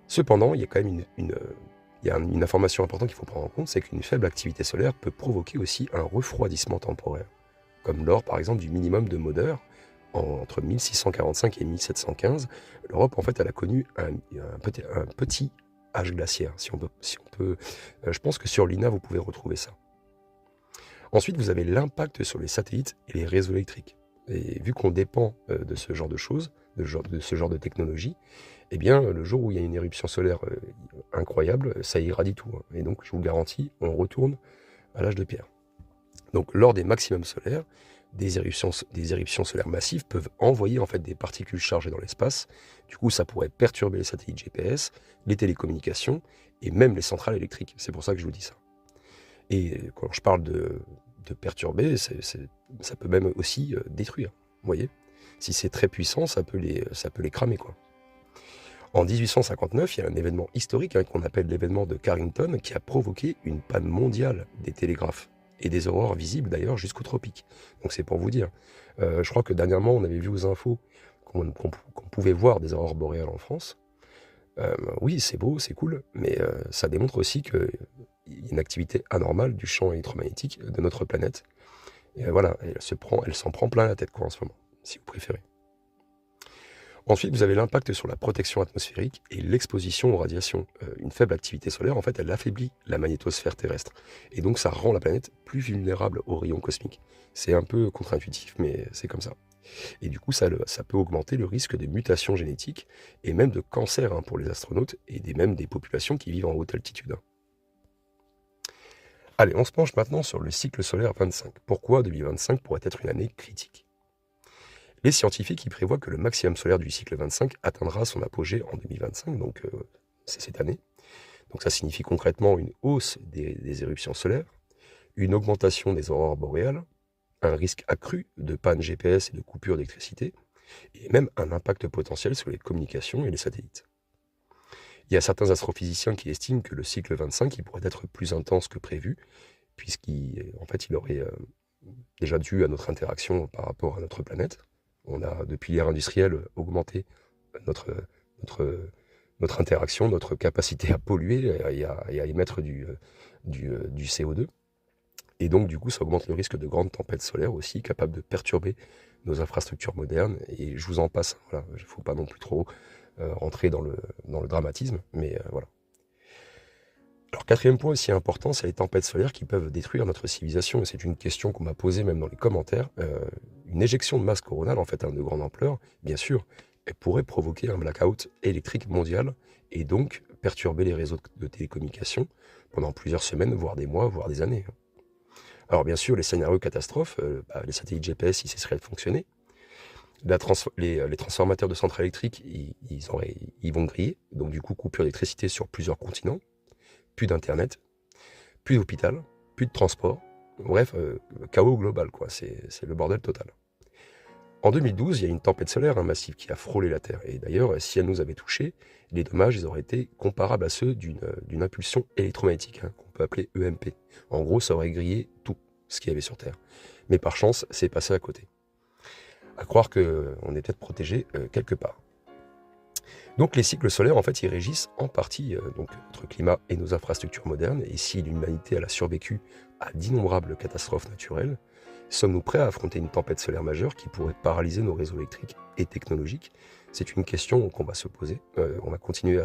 Cependant, il y a quand même une information importante qu'il faut prendre en compte, c'est qu'une faible activité solaire peut provoquer aussi un refroidissement temporaire, comme lors par exemple du minimum de Möder, entre 1645 et 1715, l'Europe en fait elle a connu un petit âge glaciaire, si on peut, je pense que sur l'INA vous pouvez retrouver ça. Ensuite, vous avez l'impact sur les satellites et les réseaux électriques. Et vu qu'on dépend de ce genre de choses, de ce genre de technologie, eh bien, le jour où il y a une éruption solaire incroyable, ça irradie tout, hein. Et donc, je vous le garantis, on retourne à l'âge de pierre. Donc, lors des maximums solaires, des éruptions solaires massives peuvent envoyer en fait des particules chargées dans l'espace. Du coup, ça pourrait perturber les satellites GPS, les télécommunications et même les centrales électriques. C'est pour ça que je vous dis ça. Et quand je parle de perturber, ça peut même aussi détruire. Vous voyez, si c'est très puissant, ça peut les cramer, quoi. En 1859, il y a un événement historique qu'on appelle l'événement de Carrington qui a provoqué une panne mondiale des télégraphes et des aurores visibles d'ailleurs jusqu'aux tropiques. Donc c'est pour vous dire. Je crois que dernièrement, on avait vu aux infos qu'on pouvait voir des aurores boréales en France. Oui, c'est beau, c'est cool, mais ça démontre aussi qu'il y a une activité anormale du champ électromagnétique de notre planète. Et voilà, elle s'en prend plein la tête quoi, en ce moment, si vous préférez. Ensuite, vous avez l'impact sur la protection atmosphérique et l'exposition aux radiations. Une faible activité solaire, en fait, elle affaiblit la magnétosphère terrestre. Et donc, ça rend la planète plus vulnérable aux rayons cosmiques. C'est un peu contre-intuitif, mais c'est comme ça. Et du coup, ça peut augmenter le risque de mutations génétiques et même de cancer pour les astronautes et même des populations qui vivent en haute altitude. Allez, on se penche maintenant sur le cycle solaire 25. Pourquoi 2025 pourrait être une année critique ? Les scientifiques y prévoient que le maximum solaire du cycle 25 atteindra son apogée en 2025, donc c'est cette année. Donc ça signifie concrètement une hausse des éruptions solaires, une augmentation des aurores boréales, un risque accru de panne GPS et de coupure d'électricité, et même un impact potentiel sur les communications et les satellites. Il y a certains astrophysiciens qui estiment que le cycle 25 pourrait être plus intense que prévu, puisqu'il il aurait déjà dû à notre interaction par rapport à notre planète. On a, depuis l'ère industrielle, augmenté notre interaction, notre capacité à polluer et à émettre du CO2. Et donc, du coup, ça augmente le risque de grandes tempêtes solaires aussi, capables de perturber nos infrastructures modernes. Et je vous en passe. Voilà, il ne faut pas non plus trop rentrer dans le dramatisme, mais voilà. Alors, quatrième point aussi important, c'est les tempêtes solaires qui peuvent détruire notre civilisation. Et c'est une question qu'on m'a posée même dans les commentaires. Une éjection de masse coronale, en fait, de grande ampleur, bien sûr, elle pourrait provoquer un blackout électrique mondial et donc perturber les réseaux de télécommunications pendant plusieurs semaines, voire des mois, voire des années. Alors bien sûr, les scénarios catastrophes, les satellites GPS, ils cesseraient de fonctionner. Les transformateurs de centrales électriques, ils vont griller. Donc du coup, coupure d'électricité sur plusieurs continents. Plus d'internet, plus d'hôpital, plus de transport. Bref, chaos global, quoi. C'est le bordel total. En 2012, il y a une tempête solaire massive qui a frôlé la Terre. Et d'ailleurs, si elle nous avait touchés, les dommages auraient été comparables à ceux d'une impulsion électromagnétique, qu'on peut appeler EMP. En gros, ça aurait grillé tout ce qu'il y avait sur Terre. Mais par chance, c'est passé à côté. À croire qu'on est peut-être protégé quelque part. Donc les cycles solaires, en fait, ils régissent en partie notre climat et nos infrastructures modernes. Et si l'humanité a survécu à d'innombrables catastrophes naturelles, sommes-nous prêts à affronter une tempête solaire majeure qui pourrait paralyser nos réseaux électriques et technologiques ? C'est une question qu'on va se poser. On va continuer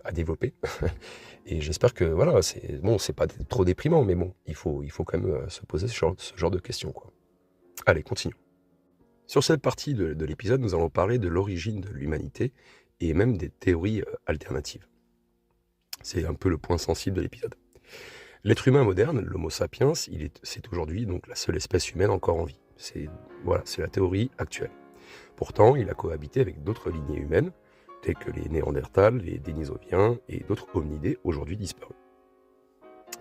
à développer. Et j'espère que voilà, c'est pas trop déprimant, mais bon, il faut quand même se poser ce genre de questions, quoi. Allez, continuons. Sur cette partie de l'épisode, nous allons parler de l'origine de l'humanité et même des théories alternatives. C'est un peu le point sensible de l'épisode. L'être humain moderne, l'Homo sapiens, c'est aujourd'hui donc la seule espèce humaine encore en vie. C'est la théorie actuelle. Pourtant, il a cohabité avec d'autres lignées humaines, telles que les Néandertals, les Dénisoviens et d'autres hominidés aujourd'hui disparus.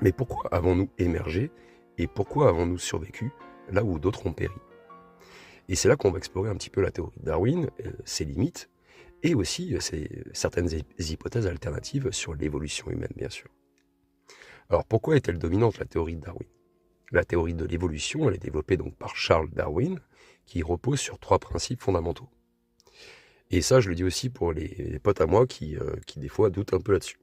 Mais pourquoi avons-nous émergé et pourquoi avons-nous survécu là où d'autres ont péri ? Et c'est là qu'on va explorer un petit peu la théorie de Darwin, ses limites, et aussi certaines hypothèses alternatives sur l'évolution humaine, bien sûr. Alors pourquoi est-elle dominante, la théorie de Darwin? La théorie de l'évolution, elle est développée donc par Charles Darwin, qui repose sur 3 principes fondamentaux. Et ça, je le dis aussi pour les potes à moi qui des fois doutent un peu là-dessus.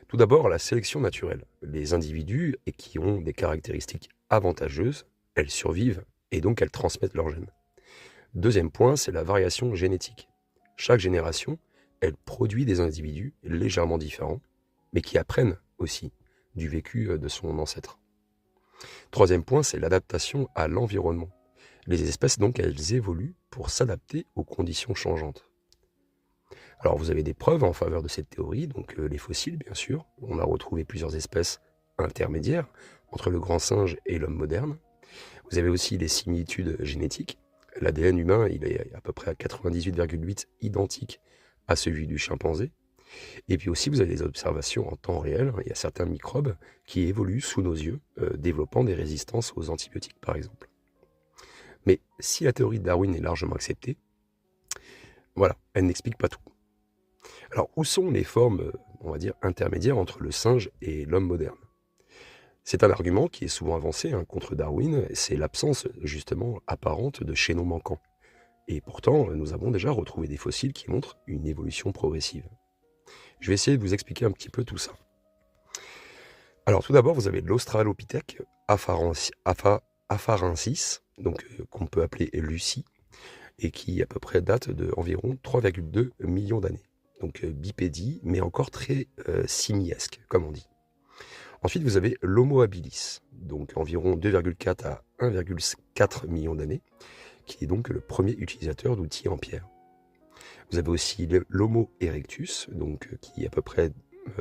Tout d'abord, la sélection naturelle. Les individus qui ont des caractéristiques avantageuses, elles survivent et donc elles transmettent leurs gènes. Deuxième point, c'est la variation génétique. Chaque génération, elle produit des individus légèrement différents, mais qui apprennent aussi du vécu de son ancêtre. Troisième point, c'est l'adaptation à l'environnement. Les espèces, donc, elles évoluent pour s'adapter aux conditions changeantes. Alors, vous avez des preuves en faveur de cette théorie, donc les fossiles, bien sûr. On a retrouvé plusieurs espèces intermédiaires entre le grand singe et l'homme moderne. Vous avez aussi les similitudes génétiques. L'ADN humain, il est à peu près à 98,8 identique à celui du chimpanzé. Et puis aussi, vous avez des observations en temps réel. Il y a certains microbes qui évoluent sous nos yeux, développant des résistances aux antibiotiques, par exemple. Mais si la théorie de Darwin est largement acceptée, voilà, elle n'explique pas tout. Alors, où sont les formes, on va dire, intermédiaires entre le singe et l'homme moderne? C'est un argument qui est souvent avancé contre Darwin, c'est l'absence, justement, apparente de chaînons manquants. Et pourtant, nous avons déjà retrouvé des fossiles qui montrent une évolution progressive. Je vais essayer de vous expliquer un petit peu tout ça. Alors, tout d'abord, vous avez l'Australopithèque afarensis, donc qu'on peut appeler Lucie, et qui à peu près date d'environ 3,2 millions d'années. Donc bipédie, mais encore très simiesque, comme on dit. Ensuite, vous avez l'Homo habilis, donc environ 2,4 à 1,4 millions d'années, qui est donc le premier utilisateur d'outils en pierre. Vous avez aussi l'Homo erectus, donc qui à peu près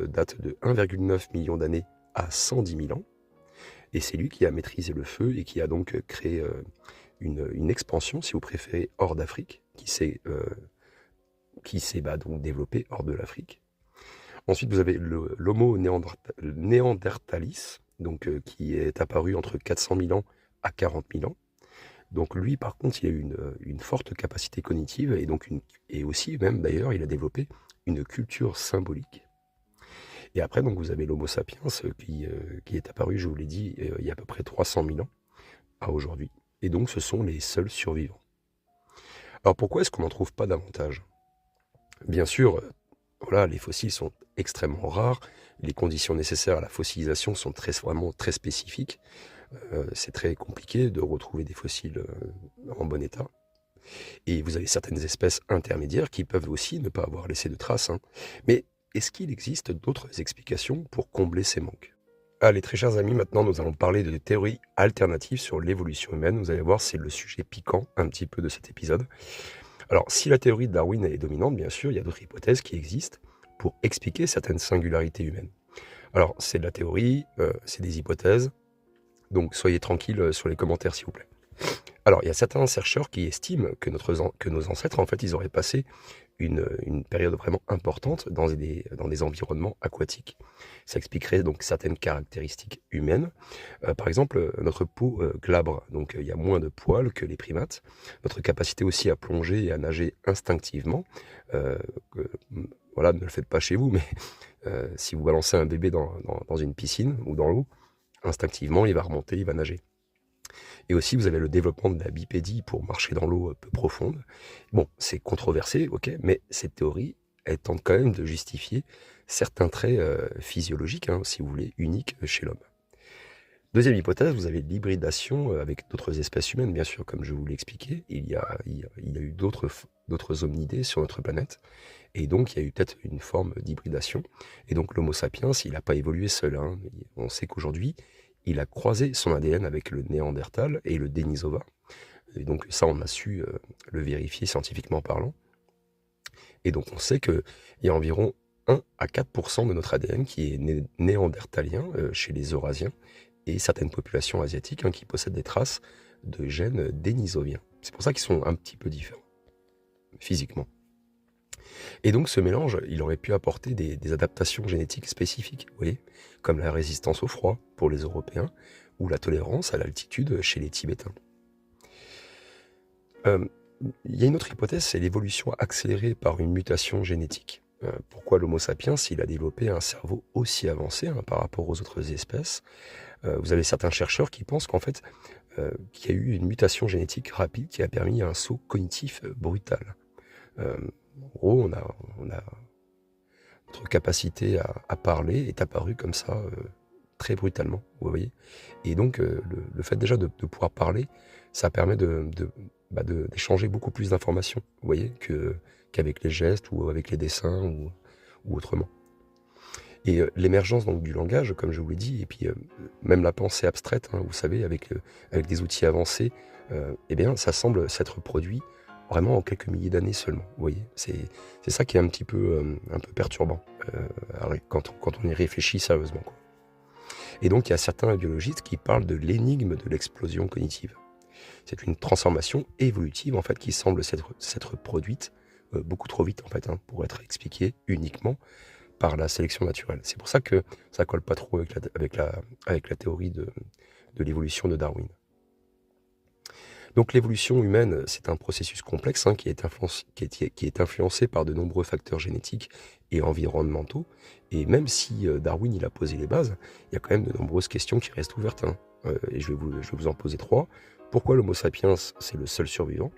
date de 1,9 million d'années à 110 000 ans. Et c'est lui qui a maîtrisé le feu et qui a donc créé une expansion, si vous préférez, hors d'Afrique, qui s'est donc développé hors de l'Afrique. Ensuite, vous avez l'Homo néanderthalis, donc, qui est apparu entre 400 000 ans à 40 000 ans. Donc lui, par contre, il a eu une forte capacité cognitive et aussi, même d'ailleurs, il a développé une culture symbolique. Et après, donc, vous avez l'Homo sapiens qui est apparu, je vous l'ai dit, il y a à peu près 300 000 ans à aujourd'hui. Et donc, ce sont les seuls survivants. Alors pourquoi est-ce qu'on n'en trouve pas davantage? Bien sûr, voilà, les fossiles sont extrêmement rares, les conditions nécessaires à la fossilisation sont vraiment très spécifiques. C'est très compliqué de retrouver des fossiles en bon état. Et vous avez certaines espèces intermédiaires qui peuvent aussi ne pas avoir laissé de traces. Mais est-ce qu'il existe d'autres explications pour combler ces manques? Allez, très chers amis, maintenant nous allons parler de théories alternatives sur l'évolution humaine. Vous allez voir, c'est le sujet piquant un petit peu de cet épisode. Alors, si la théorie de Darwin est dominante, bien sûr, il y a d'autres hypothèses qui existent pour expliquer certaines singularités humaines. Alors, c'est de la théorie, c'est des hypothèses, donc soyez tranquilles sur les commentaires, s'il vous plaît. Alors, il y a certains chercheurs qui estiment que nos ancêtres, en fait, ils auraient passé une période vraiment importante dans des environnements aquatiques. Ça expliquerait donc certaines caractéristiques humaines. Par exemple, notre peau glabre, donc il y a moins de poils que les primates. Notre capacité aussi à plonger et à nager instinctivement. Voilà, ne le faites pas chez vous, mais si vous balancez un bébé dans une piscine ou dans l'eau, instinctivement, il va remonter, il va nager. Et aussi, vous avez le développement de la bipédie pour marcher dans l'eau peu profonde. Bon, c'est controversé, ok, mais cette théorie, elle tente quand même de justifier certains traits physiologiques, si vous voulez, uniques chez l'homme. Deuxième hypothèse, vous avez l'hybridation avec d'autres espèces humaines, bien sûr, comme je vous l'ai expliqué. Il y a eu d'autres hominidés sur notre planète, et donc il y a eu peut-être une forme d'hybridation. Et donc l'Homo sapiens, il n'a pas évolué seul. On sait qu'aujourd'hui, il a croisé son ADN avec le Néandertal et le Denisova. Et donc ça, on a su le vérifier scientifiquement parlant. Et donc on sait qu'il y a environ 1 à 4% de notre ADN qui est néandertalien chez les Eurasiens et certaines populations asiatiques qui possèdent des traces de gènes dénisoviens. C'est pour ça qu'ils sont un petit peu différents, physiquement. Et donc ce mélange, il aurait pu apporter des adaptations génétiques spécifiques, vous voyez, comme la résistance au froid pour les Européens ou la tolérance à l'altitude chez les Tibétains. Hem, il y a une autre hypothèse, c'est l'évolution accélérée par une mutation génétique. Pourquoi l'Homo sapiens, il a développé un cerveau aussi avancé, hein, par rapport aux autres espèces? Vous avez certains chercheurs qui pensent qu'en fait, qu'il y a eu une mutation génétique rapide qui a permis un saut cognitif, brutal. En gros, on a notre capacité à parler est apparue comme ça, très brutalement, vous voyez? Et donc, le fait déjà de pouvoir parler, ça permet d'échanger beaucoup plus d'informations, vous voyez? Qu'avec les gestes ou avec les dessins ou autrement. Et l'émergence donc du langage, comme je vous l'ai dit, et puis, même la pensée abstraite, hein, vous savez, avec des outils avancés, eh bien, ça semble s'être produit vraiment en quelques milliers d'années seulement, vous voyez? C'est ça qui est un peu perturbant, quand on y réfléchit sérieusement, quoi. Et donc il y a certains biologistes qui parlent de l'énigme de l'explosion cognitive. C'est une transformation évolutive, en fait, qui semble s'être produite, beaucoup trop vite, en fait, hein, pour être expliquée uniquement par la sélection naturelle. C'est pour ça que ça colle pas trop avec la théorie de l'évolution de Darwin. Donc l'évolution humaine, c'est un processus complexe, hein, qui est influencé par de nombreux facteurs génétiques et environnementaux. Et même si Darwin il a posé les bases, il y a quand même de nombreuses questions qui restent ouvertes, hein. Et je vais vous en poser trois. Pourquoi l'Homo sapiens, c'est le seul survivant?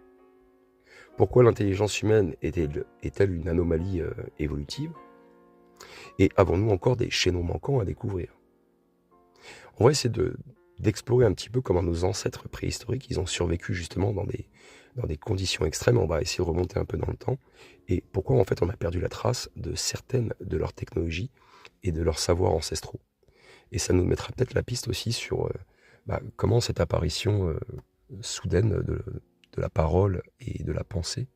Pourquoi l'intelligence humaine est-elle une anomalie évolutive? Et avons-nous encore des chaînons manquants à découvrir? On va essayer d'explorer un petit peu comment nos ancêtres préhistoriques, ils ont survécu justement dans des conditions extrêmes. On va essayer de remonter un peu dans le temps. Et pourquoi en fait on a perdu la trace de certaines de leurs technologies et de leurs savoirs ancestraux. Et ça nous mettra peut-être la piste aussi sur comment cette apparition soudaine de la parole et de la pensée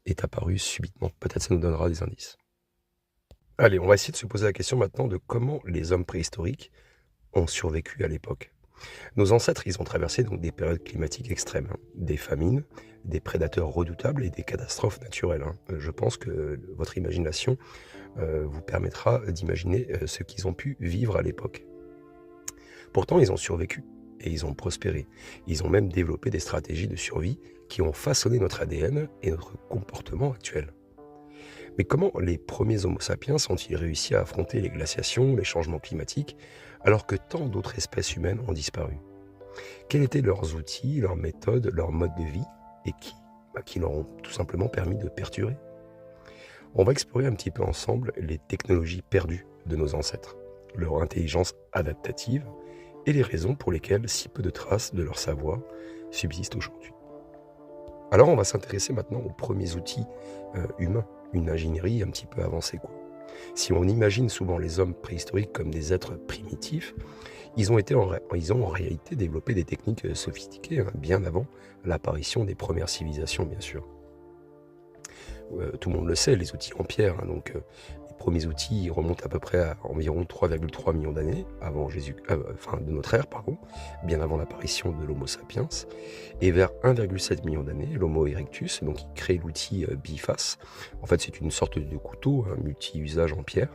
est apparue subitement. Peut-être ça nous donnera des indices. Allez, on va essayer de se poser la question maintenant de comment les hommes préhistoriques ont survécu à l'époque. Nos ancêtres, ils ont traversé donc des périodes climatiques extrêmes, hein, des famines, des prédateurs redoutables et des catastrophes naturelles, hein. Je pense que votre imagination vous permettra d'imaginer ce qu'ils ont pu vivre à l'époque. Pourtant, ils ont survécu et ils ont prospéré. Ils ont même développé des stratégies de survie qui ont façonné notre ADN et notre comportement actuel. Mais comment les premiers Homo sapiens ont-ils réussi à affronter les glaciations, les changements climatiques, alors que tant d'autres espèces humaines ont disparu? Quels étaient leurs outils, leurs méthodes, leurs modes de vie, et qui leur ont tout simplement permis de perdurer? On va explorer un petit peu ensemble les technologies perdues de nos ancêtres, leur intelligence adaptative et les raisons pour lesquelles si peu de traces de leur savoir subsistent aujourd'hui. Alors on va s'intéresser maintenant aux premiers outils humains, une ingénierie un petit peu avancée, quoi. Si on imagine souvent les hommes préhistoriques comme des êtres primitifs, ils ont en réalité développé des techniques sophistiquées, hein, bien avant l'apparition des premières civilisations, bien sûr. Tout le monde le sait, les outils en pierre, hein, donc les premiers outils ils remontent à peu près à environ 3,3 millions d'années avant de notre ère, pardon, bien avant l'apparition de l'Homo sapiens, et vers 1,7 million d'années, l'Homo erectus, donc il crée l'outil biface. En fait, c'est une sorte de couteau, hein, multi-usage en pierre.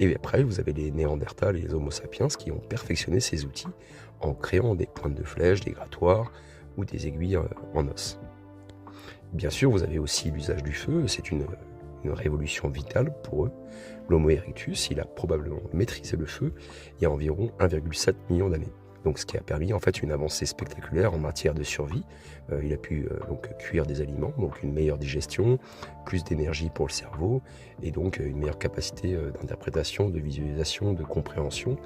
Et après, vous avez les Néandertals et les Homo sapiens qui ont perfectionné ces outils en créant des pointes de flèche, des grattoirs ou des aiguilles en os. Bien sûr, vous avez aussi l'usage du feu, c'est une révolution vitale pour eux. L'Homo erectus, il a probablement maîtrisé le feu il y a environ 1,7 million d'années. Donc ce qui a permis en fait une avancée spectaculaire en matière de survie. Il a pu donc cuire des aliments, donc une meilleure digestion, plus d'énergie pour le cerveau et donc une meilleure capacité d'interprétation, de visualisation, de compréhension.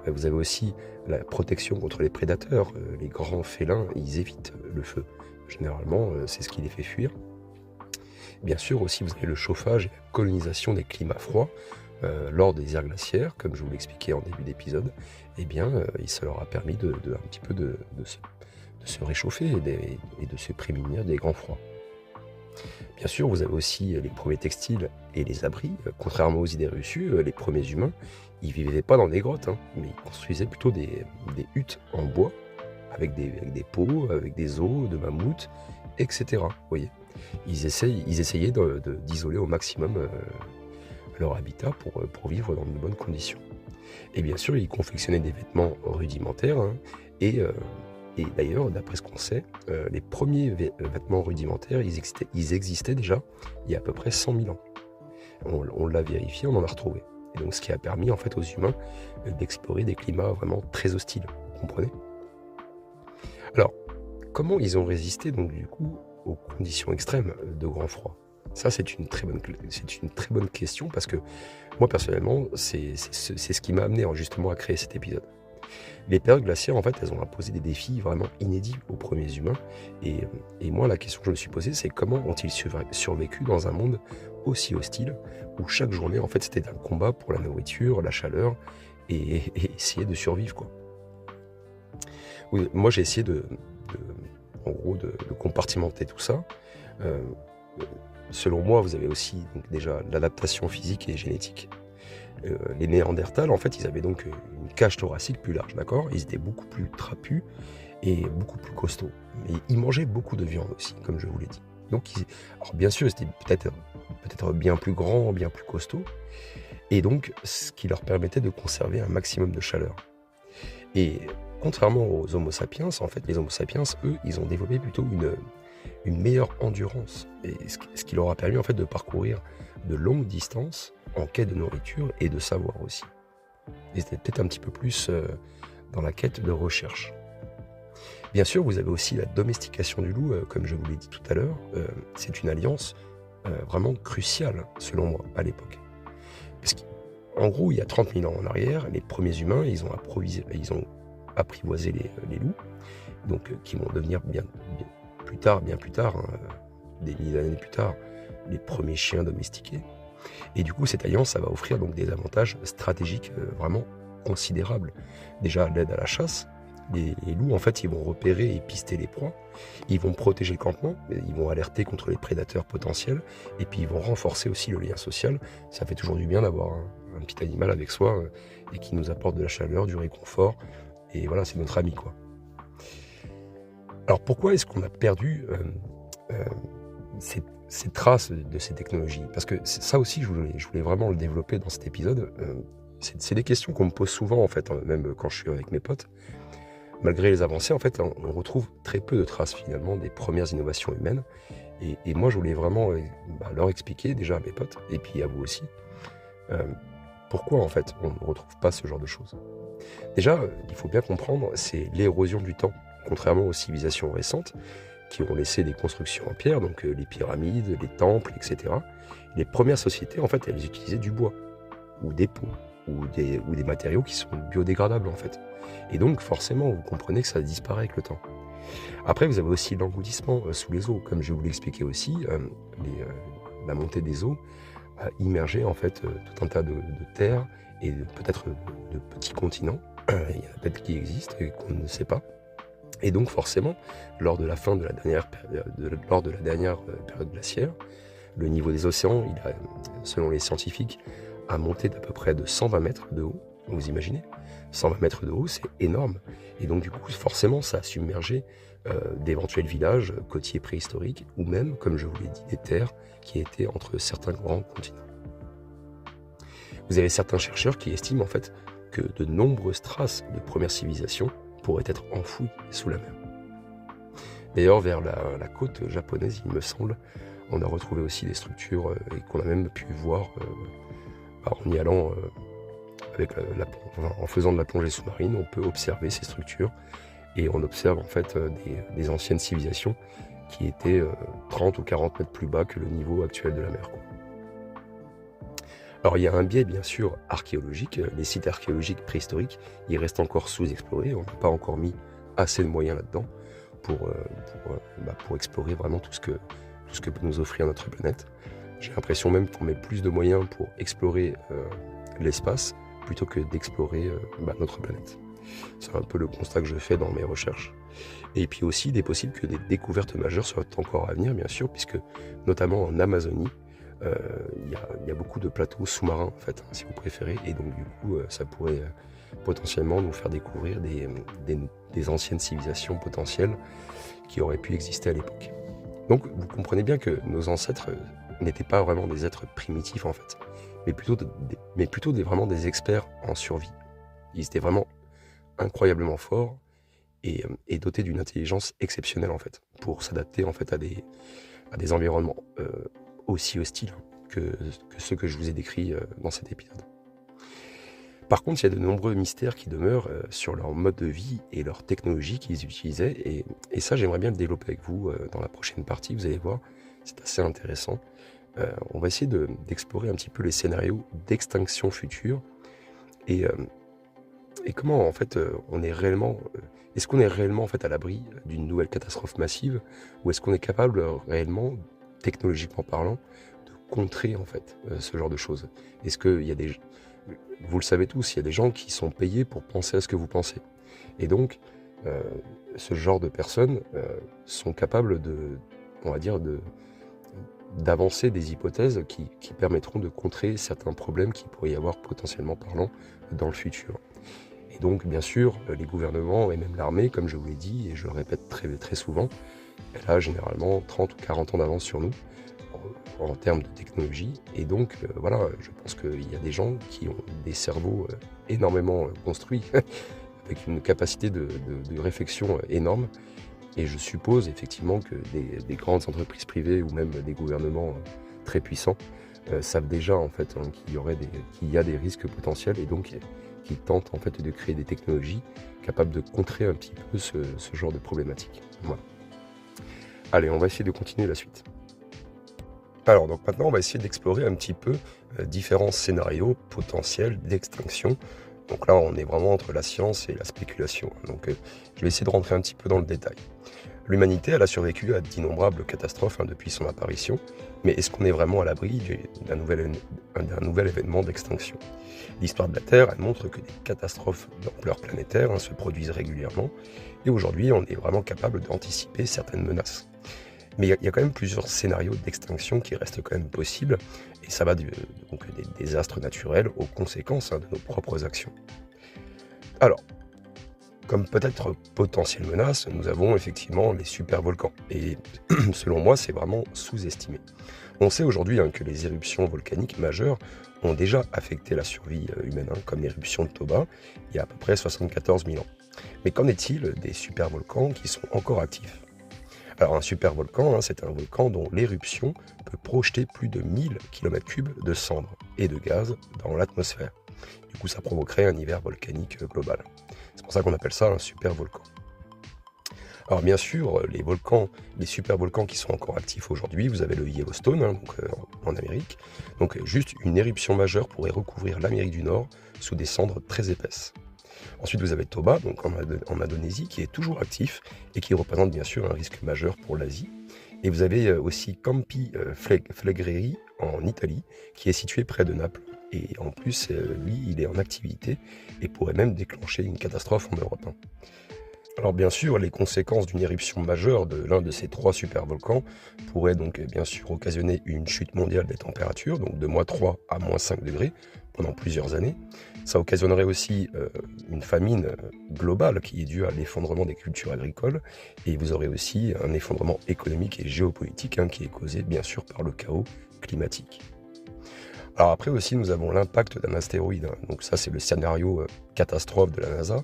Vous avez aussi la protection contre les prédateurs. Les grands félins, ils évitent le feu. Généralement, c'est ce qui les fait fuir. Bien sûr aussi, vous avez le chauffage et la colonisation des climats froids lors des ères glaciaires, comme je vous l'expliquais en début d'épisode. Eh bien, ça leur a permis un petit peu de se réchauffer et de se prémunir des grands froids. Bien sûr, vous avez aussi les premiers textiles et les abris. Contrairement aux idées reçues, les premiers humains, ils ne vivaient pas dans des grottes, hein, mais ils construisaient plutôt des huttes en bois, avec des pots, avec des os de mammouth, etc. Vous voyez, ils essayaient d'isoler au maximum leur habitat pour vivre dans de bonnes conditions. Et bien sûr, ils confectionnaient des vêtements rudimentaires, hein, et Et d'ailleurs, d'après ce qu'on sait, les premiers vêtements rudimentaires, ils existaient déjà il y a à peu près 100 000 ans. On l'a vérifié, on en a retrouvé. Et donc ce qui a permis en fait aux humains d'explorer des climats vraiment très hostiles, vous comprenez? Alors, comment ils ont résisté donc du coup aux conditions extrêmes de grand froid? Ça, c'est une très bonne question parce que moi personnellement, c'est ce qui m'a amené justement à créer cet épisode. Les périodes glaciaires, en fait, elles ont imposé des défis vraiment inédits aux premiers humains. Et moi, la question que je me suis posée, c'est comment ont-ils survécu dans un monde aussi hostile, où chaque journée, en fait, c'était un combat pour la nourriture, la chaleur, et essayer de survivre, quoi. Oui, moi, j'ai essayé en gros, de compartimenter tout ça. Euh, Selon moi, vous avez aussi donc, déjà l'adaptation physique et génétique. Les Néandertals, en fait, ils avaient donc une cage thoracique plus large, d'accord? Ils étaient beaucoup plus trapus et beaucoup plus costauds. Mais ils mangeaient beaucoup de viande aussi, comme je vous l'ai dit. Donc, alors bien sûr, c'était peut-être bien plus grand, bien plus costaud, et donc ce qui leur permettait de conserver un maximum de chaleur. Et contrairement aux Homo sapiens, en fait, les Homo sapiens, eux, ils ont développé plutôt une meilleure endurance, et ce qui leur a permis en fait de parcourir de longues distances en quête de nourriture et de savoir aussi. Ils étaient peut-être un petit peu plus dans la quête de recherche. Bien sûr, vous avez aussi la domestication du loup, comme je vous l'ai dit tout à l'heure. C'est une alliance vraiment cruciale, selon moi, à l'époque. Parce qu'en gros, il y a 30 000 ans en arrière, les premiers humains, ils ont apprivoisé les loups, donc qui vont devenir bien plus tard, hein, des milliers d'années plus tard, les premiers chiens domestiqués. Et du coup, cette alliance, ça va offrir donc des avantages stratégiques vraiment considérables. Déjà, l'aide à la chasse. Les loups, en fait, ils vont repérer et pister les proies. Ils vont protéger le campement. Ils vont alerter contre les prédateurs potentiels. Et puis, ils vont renforcer aussi le lien social. Ça fait toujours du bien d'avoir un petit animal avec soi et qui nous apporte de la chaleur, du réconfort. Et voilà, c'est notre ami, quoi. Alors, pourquoi est-ce qu'on a perdu ces traces de ces technologies? Parce que ça aussi, je voulais vraiment le développer dans cet épisode. C'est des questions qu'on me pose souvent, en fait, même quand je suis avec mes potes. Malgré les avancées, en fait, on retrouve très peu de traces, finalement, des premières innovations humaines. Et moi, je voulais vraiment leur expliquer, déjà à mes potes, et puis à vous aussi, pourquoi, en fait, on ne retrouve pas ce genre de choses. Déjà, il faut bien comprendre, c'est l'érosion du temps, contrairement aux civilisations récentes, qui ont laissé des constructions en pierre, donc les pyramides, les temples, etc. Les premières sociétés, en fait, elles utilisaient du bois, ou des peaux, ou des matériaux qui sont biodégradables, en fait. Et donc, forcément, vous comprenez que ça disparaît avec le temps. Après, vous avez aussi l'engloutissement sous les eaux. Comme je vous l'expliquais aussi, la montée des eaux a immergé, en fait, tout un tas de terres et peut-être de petits continents. Il y en a peut-être qui existent et qu'on ne sait pas. Et donc forcément, lors de la dernière période glaciaire, le niveau des océans, selon les scientifiques, a monté d'à peu près de 120 mètres de haut. Vous imaginez, 120 mètres de haut, c'est énorme. Et donc du coup, forcément, ça a submergé d'éventuels villages côtiers préhistoriques, ou même, comme je vous l'ai dit, des terres qui étaient entre certains grands continents. Vous avez certains chercheurs qui estiment en fait que de nombreuses traces de premières civilisations pourraient être enfouies sous la mer. D'ailleurs, vers la côte japonaise, il me semble, on a retrouvé aussi des structures et qu'on a même pu voir en y allant en faisant de la plongée sous-marine, on peut observer ces structures et on observe en fait des anciennes civilisations qui étaient 30 ou 40 mètres plus bas que le niveau actuel de la mer, quoi. Alors il y a un biais bien sûr archéologique, les sites archéologiques préhistoriques, ils restent encore sous-explorés, on n'a pas encore mis assez de moyens là-dedans pour explorer vraiment tout ce que peut nous offrir notre planète. J'ai l'impression même qu'on met plus de moyens pour explorer l'espace plutôt que d'explorer notre planète. C'est un peu le constat que je fais dans mes recherches. Et puis aussi, il est possible que des découvertes majeures soient encore à venir, bien sûr, puisque notamment en Amazonie, il y a beaucoup de plateaux sous-marins, en fait, si vous préférez, et donc du coup, ça pourrait potentiellement nous faire découvrir des anciennes civilisations potentielles qui auraient pu exister à l'époque. Donc, vous comprenez bien que nos ancêtres n'étaient pas vraiment des êtres primitifs, en fait, mais plutôt vraiment des experts en survie. Ils étaient vraiment incroyablement forts, et doté d'une intelligence exceptionnelle en fait, pour s'adapter en fait à des environnements aussi hostiles que ceux que je vous ai décrits dans cet épisode. Par contre, il y a de nombreux mystères qui demeurent sur leur mode de vie et leur technologie qu'ils utilisaient, et ça j'aimerais bien le développer avec vous dans la prochaine partie, vous allez voir, c'est assez intéressant. On va essayer d'explorer un petit peu les scénarios d'extinction future, et, et comment en fait on est réellement... est-ce qu'on est réellement en fait à l'abri d'une nouvelle catastrophe massive, ou est-ce qu'on est capable réellement, technologiquement parlant, de contrer en fait ce genre de choses? Est-ce qu'il y a des... Vous le savez tous, il y a des gens qui sont payés pour penser à ce que vous pensez. Et donc, ce genre de personnes sont capables on va dire, d'avancer des hypothèses qui permettront de contrer certains problèmes qu'il pourrait y avoir potentiellement parlant dans le futur. Et donc, bien sûr, les gouvernements et même l'armée, comme je vous l'ai dit, et je le répète très, très souvent, elle a généralement 30 ou 40 ans d'avance sur nous en termes de technologie. Et donc, voilà, je pense qu'il y a des gens qui ont des cerveaux énormément construits, avec une capacité de réflexion énorme. Et je suppose effectivement que des grandes entreprises privées ou même des gouvernements très puissants savent déjà en fait qu'il y a des risques potentiels, et donc qui tentent en fait de créer des technologies capables de contrer un petit peu ce genre de problématique. Voilà. Allez, on va essayer de continuer la suite. Alors donc maintenant on va essayer d'explorer un petit peu différents scénarios potentiels d'extinction. Donc là on est vraiment entre la science et la spéculation. Donc je vais essayer de rentrer un petit peu dans le détail. L'humanité elle a survécu à d'innombrables catastrophes depuis son apparition, mais est-ce qu'on est vraiment à l'abri d'un nouvel événement d'extinction? L'histoire de la Terre elle montre que des catastrophes d'ampleur planétaire se produisent régulièrement, et aujourd'hui on est vraiment capable d'anticiper certaines menaces. Mais il y a quand même plusieurs scénarios d'extinction qui restent quand même possibles, et ça va donc des désastres naturels aux conséquences de nos propres actions. Alors, comme peut-être potentielle menace, nous avons effectivement les supervolcans, et selon moi c'est vraiment sous-estimé. On sait aujourd'hui que les éruptions volcaniques majeures ont déjà affecté la survie humaine, comme l'éruption de Toba il y a à peu près 74 000 ans. Mais qu'en est-il des supervolcans qui sont encore actifs? Alors un supervolcan, c'est un volcan dont l'éruption peut projeter plus de 1000 km3 de cendres et de gaz dans l'atmosphère. Du coup, ça provoquerait un hiver volcanique global. C'est pour ça qu'on appelle ça un supervolcan. Alors bien sûr, les supervolcans qui sont encore actifs aujourd'hui, vous avez le Yellowstone, en Amérique. Donc juste une éruption majeure pourrait recouvrir l'Amérique du Nord sous des cendres très épaisses. Ensuite, vous avez Toba, donc en Indonésie, qui est toujours actif et qui représente bien sûr un risque majeur pour l'Asie. Et vous avez aussi Campi Flegrei en Italie, qui est situé près de Naples. Et en plus, lui, il est en activité et pourrait même déclencher une catastrophe en Europe. Alors bien sûr, les conséquences d'une éruption majeure de l'un de ces 3 supervolcans pourraient donc bien sûr occasionner une chute mondiale des températures, donc de -3 à -5 degrés pendant plusieurs années. Ça occasionnerait aussi une famine globale qui est due à l'effondrement des cultures agricoles, et vous aurez aussi un effondrement économique et géopolitique qui est causé bien sûr par le chaos climatique. Alors après aussi nous avons l'impact d'un astéroïde, donc ça c'est le scénario catastrophe de la NASA.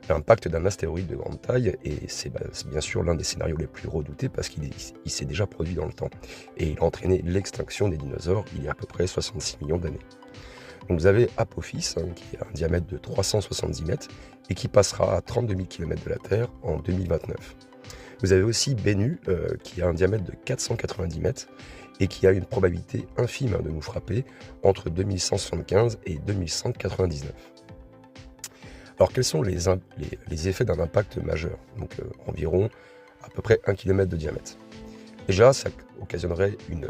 L'impact d'un astéroïde de grande taille, et c'est bien sûr l'un des scénarios les plus redoutés parce qu'il s'est déjà produit dans le temps, et il a entraîné l'extinction des dinosaures il y a à peu près 66 millions d'années. Donc vous avez Apophis, qui a un diamètre de 370 mètres et qui passera à 32 000 km de la Terre en 2029. Vous avez aussi Bennu, qui a un diamètre de 490 mètres et qui a une probabilité infime de nous frapper entre 2175 et 2199. Alors quels sont les effets d'un impact majeur? Donc environ à peu près 1 km de diamètre. Déjà, ça occasionnerait une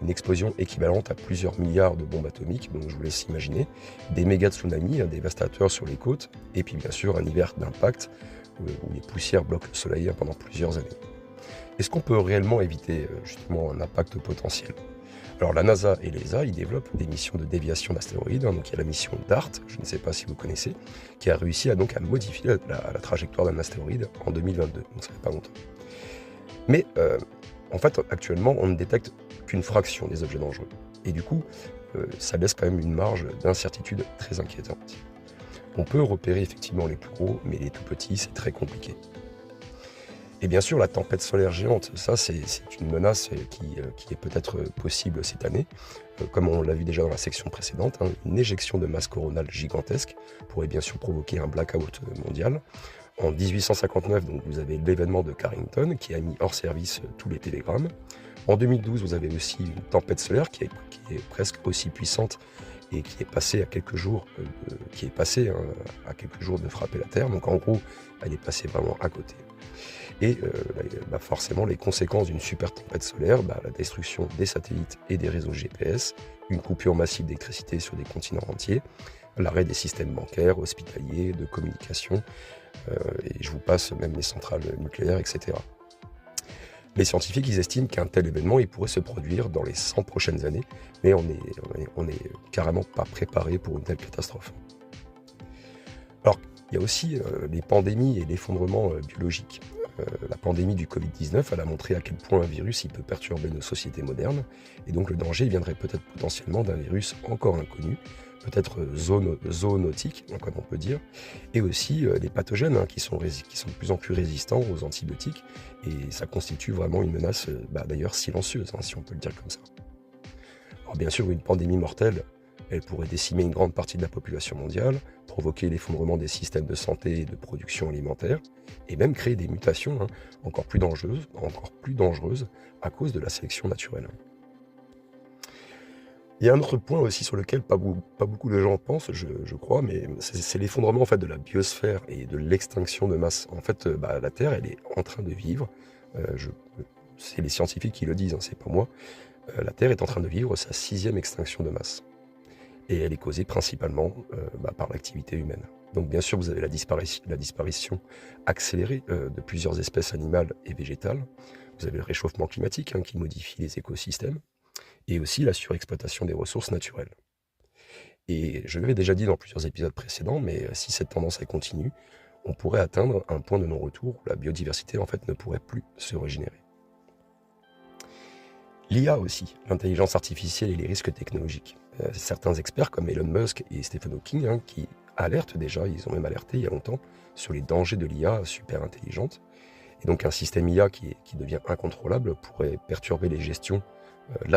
explosion équivalente à plusieurs milliards de bombes atomiques, donc je vous laisse imaginer, des méga tsunamis dévastateurs sur les côtes, et puis bien sûr un hiver d'impact où les poussières bloquent le soleil pendant plusieurs années. Est-ce qu'on peut réellement éviter justement un impact potentiel? Alors la NASA et l'ESA, ils développent des missions de déviation d'astéroïdes, donc il y a la mission DART, je ne sais pas si vous connaissez, qui a réussi à modifier la trajectoire d'un astéroïde en 2022, donc ça fait pas longtemps. Mais en fait, actuellement, on ne détecte qu'une fraction des objets dangereux. Et du coup, ça laisse quand même une marge d'incertitude très inquiétante. On peut repérer effectivement les plus gros, mais les tout petits, c'est très compliqué. Et bien sûr, la tempête solaire géante, ça c'est une menace qui est peut-être possible cette année. Comme on l'a vu déjà dans la section précédente, hein, une éjection de masse coronale gigantesque pourrait bien sûr provoquer un blackout mondial. En 1859, donc, vous avez l'événement de Carrington qui a mis hors service tous les télégrammes. En 2012, vous avez aussi une tempête solaire qui est presque aussi puissante et qui est passée à quelques jours, à quelques jours de frapper la Terre. Donc en gros, elle est passée vraiment à côté. Et forcément, les conséquences d'une super tempête solaire, la destruction des satellites et des réseaux GPS, une coupure massive d'électricité sur des continents entiers, l'arrêt des systèmes bancaires, hospitaliers, de communication, et je vous passe même les centrales nucléaires, etc. Les scientifiques, ils estiment qu'un tel événement, il pourrait se produire dans les 100 prochaines années, mais on est carrément pas préparé pour une telle catastrophe. Alors, il y a aussi les pandémies et l'effondrement biologique. La pandémie du Covid-19, elle a montré à quel point un virus il peut perturber nos sociétés modernes, et donc le danger viendrait peut-être potentiellement d'un virus encore inconnu, peut-être zoonotique, comme on peut dire, et aussi les pathogènes qui sont de plus en plus résistants aux antibiotiques, et ça constitue vraiment une menace, d'ailleurs silencieuse, si on peut le dire comme ça. Alors bien sûr, une pandémie mortelle, elle pourrait décimer une grande partie de la population mondiale, provoquer l'effondrement des systèmes de santé et de production alimentaire, et même créer des mutations encore plus dangereuses à cause de la sélection naturelle. Il y a un autre point aussi sur lequel pas beaucoup de gens pensent, je crois, mais c'est l'effondrement en fait, de la biosphère et de l'extinction de masse. En fait, la Terre, elle est en train de vivre, c'est les scientifiques qui le disent, c'est pas moi, la Terre est en train de vivre sa 6e extinction de masse. Et elle est causée principalement par l'activité humaine. Donc bien sûr, vous avez la disparition accélérée de plusieurs espèces animales et végétales. Vous avez le réchauffement climatique qui modifie les écosystèmes, et aussi la surexploitation des ressources naturelles. Et je l'avais déjà dit dans plusieurs épisodes précédents, mais si cette tendance elle continue, on pourrait atteindre un point de non-retour où la biodiversité en fait ne pourrait plus se régénérer. L'IA aussi, l'intelligence artificielle et les risques technologiques. Certains experts comme Elon Musk et Stephen Hawking qui alertent déjà, ils ont même alerté il y a longtemps, sur les dangers de l'IA super intelligente. Et donc un système IA qui devient incontrôlable pourrait perturber la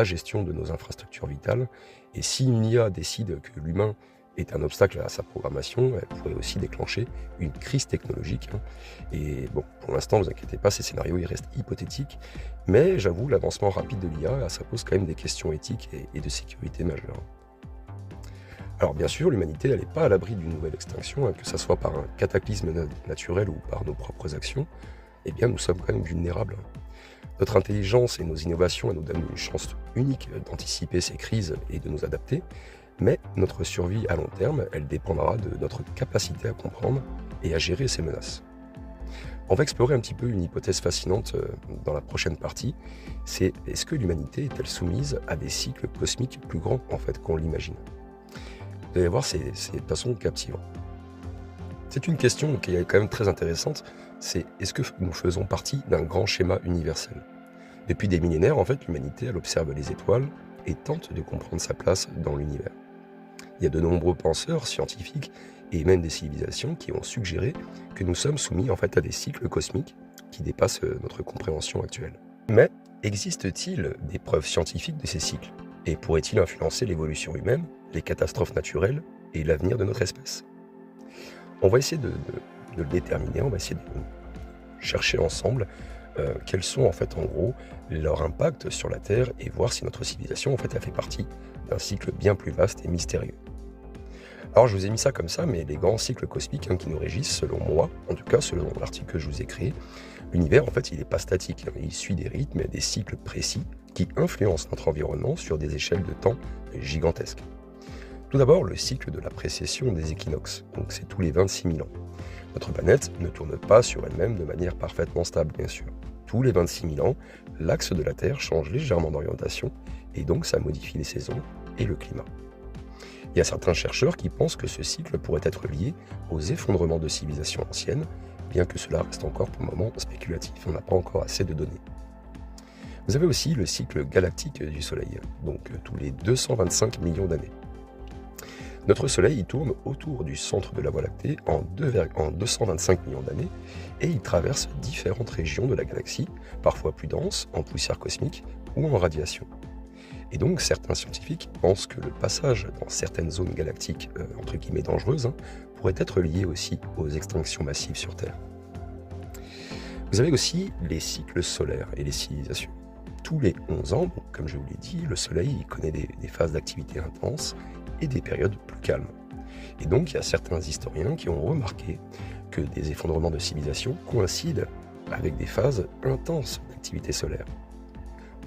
gestion de nos infrastructures vitales. Et si une IA décide que l'humain est un obstacle à sa programmation, elle pourrait aussi déclencher une crise technologique. Et bon, pour l'instant, ne vous inquiétez pas, ces scénarios ils restent hypothétiques, mais j'avoue, l'avancement rapide de l'IA, ça pose quand même des questions éthiques et de sécurité majeures. Alors bien sûr, l'humanité, elle n'est pas à l'abri d'une nouvelle extinction, que ce soit par un cataclysme naturel ou par nos propres actions, eh bien nous sommes quand même vulnérables. Notre intelligence et nos innovations elles nous donnent une chance unique d'anticiper ces crises et de nous adapter, mais notre survie à long terme, elle dépendra de notre capacité à comprendre et à gérer ces menaces. On va explorer un petit peu une hypothèse fascinante dans la prochaine partie, c'est est-ce que l'humanité est-elle soumise à des cycles cosmiques plus grands en fait qu'on l'imagine? Vous allez voir, c'est de façon captivante. C'est une question qui est quand même très intéressante, c'est est-ce que nous faisons partie d'un grand schéma universel? Depuis des millénaires, en fait, l'humanité elle observe les étoiles et tente de comprendre sa place dans l'univers. Il y a de nombreux penseurs, scientifiques et même des civilisations qui ont suggéré que nous sommes soumis en fait à des cycles cosmiques qui dépassent notre compréhension actuelle. Mais existe-t-il des preuves scientifiques de ces cycles? Et pourraient-ils influencer l'évolution humaine, les catastrophes naturelles et l'avenir de notre espèce? On va essayer de le déterminer, on va essayer de chercher ensemble quels sont en fait en gros leurs impacts sur la Terre et voir si notre civilisation en fait a fait partie d'un cycle bien plus vaste et mystérieux. Alors je vous ai mis ça comme ça, mais les grands cycles cosmiques qui nous régissent, selon moi, en tout cas selon l'article que je vous ai créé, l'univers en fait il n'est pas statique, il suit des rythmes et des cycles précis qui influencent notre environnement sur des échelles de temps gigantesques. Tout d'abord le cycle de la précession des équinoxes, donc c'est tous les 26 000 ans. Notre planète ne tourne pas sur elle-même de manière parfaitement stable bien sûr. Tous les 26 000 ans, l'axe de la Terre change légèrement d'orientation et donc ça modifie les saisons et le climat. Il y a certains chercheurs qui pensent que ce cycle pourrait être lié aux effondrements de civilisations anciennes, bien que cela reste encore pour le moment spéculatif, on n'a pas encore assez de données. Vous avez aussi le cycle galactique du Soleil, donc tous les 225 millions d'années. Notre Soleil il tourne autour du centre de la Voie lactée en 225 millions d'années et il traverse différentes régions de la galaxie, parfois plus denses, en poussière cosmique ou en radiation. Et donc certains scientifiques pensent que le passage dans certaines zones galactiques entre guillemets dangereuses pourrait être lié aussi aux extinctions massives sur Terre. Vous avez aussi les cycles solaires et les civilisations. Tous les 11 ans, donc, comme je vous l'ai dit, le Soleil il connaît des phases d'activité intense et des périodes plus calmes. Et donc il y a certains historiens qui ont remarqué que des effondrements de civilisation coïncident avec des phases intenses d'activité solaire.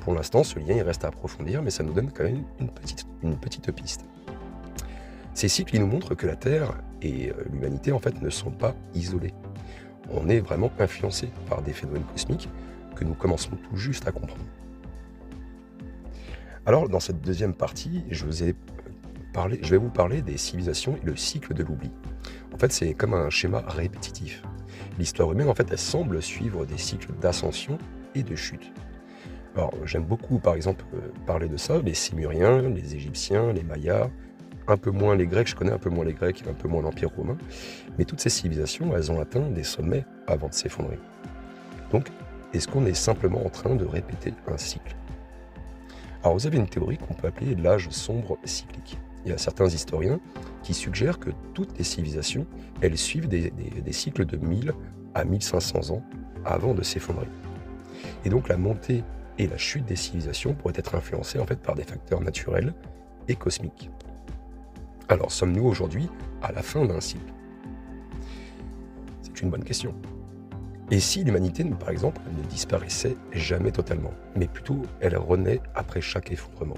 Pour l'instant, ce lien il reste à approfondir, mais ça nous donne quand même une petite piste. Ces cycles ils nous montrent que la Terre et l'humanité en fait ne sont pas isolés. On est vraiment influencé par des phénomènes cosmiques que nous commençons tout juste à comprendre. Alors, dans cette deuxième partie, je vais vous parler des civilisations et le cycle de l'oubli. En fait, c'est comme un schéma répétitif. L'histoire humaine, en fait, elle semble suivre des cycles d'ascension et de chute. Alors, j'aime beaucoup, par exemple, parler de ça, les Sémuriens, les Égyptiens, les Mayas, un peu moins les Grecs, je connais un peu moins les Grecs, un peu moins l'Empire romain, mais toutes ces civilisations, elles ont atteint des sommets avant de s'effondrer. Donc, est-ce qu'on est simplement en train de répéter un cycle? Alors, vous avez une théorie qu'on peut appeler l'âge sombre cyclique. Il y a certains historiens qui suggèrent que toutes les civilisations, elles suivent des cycles de 1000 à 1500 ans avant de s'effondrer. Et donc, la montée et la chute des civilisations pourraient être influencées en fait par des facteurs naturels et cosmiques. Alors, sommes-nous aujourd'hui à la fin d'un cycle? C'est une bonne question. Et si l'humanité, par exemple, ne disparaissait jamais totalement, mais plutôt elle renaît après chaque effondrement?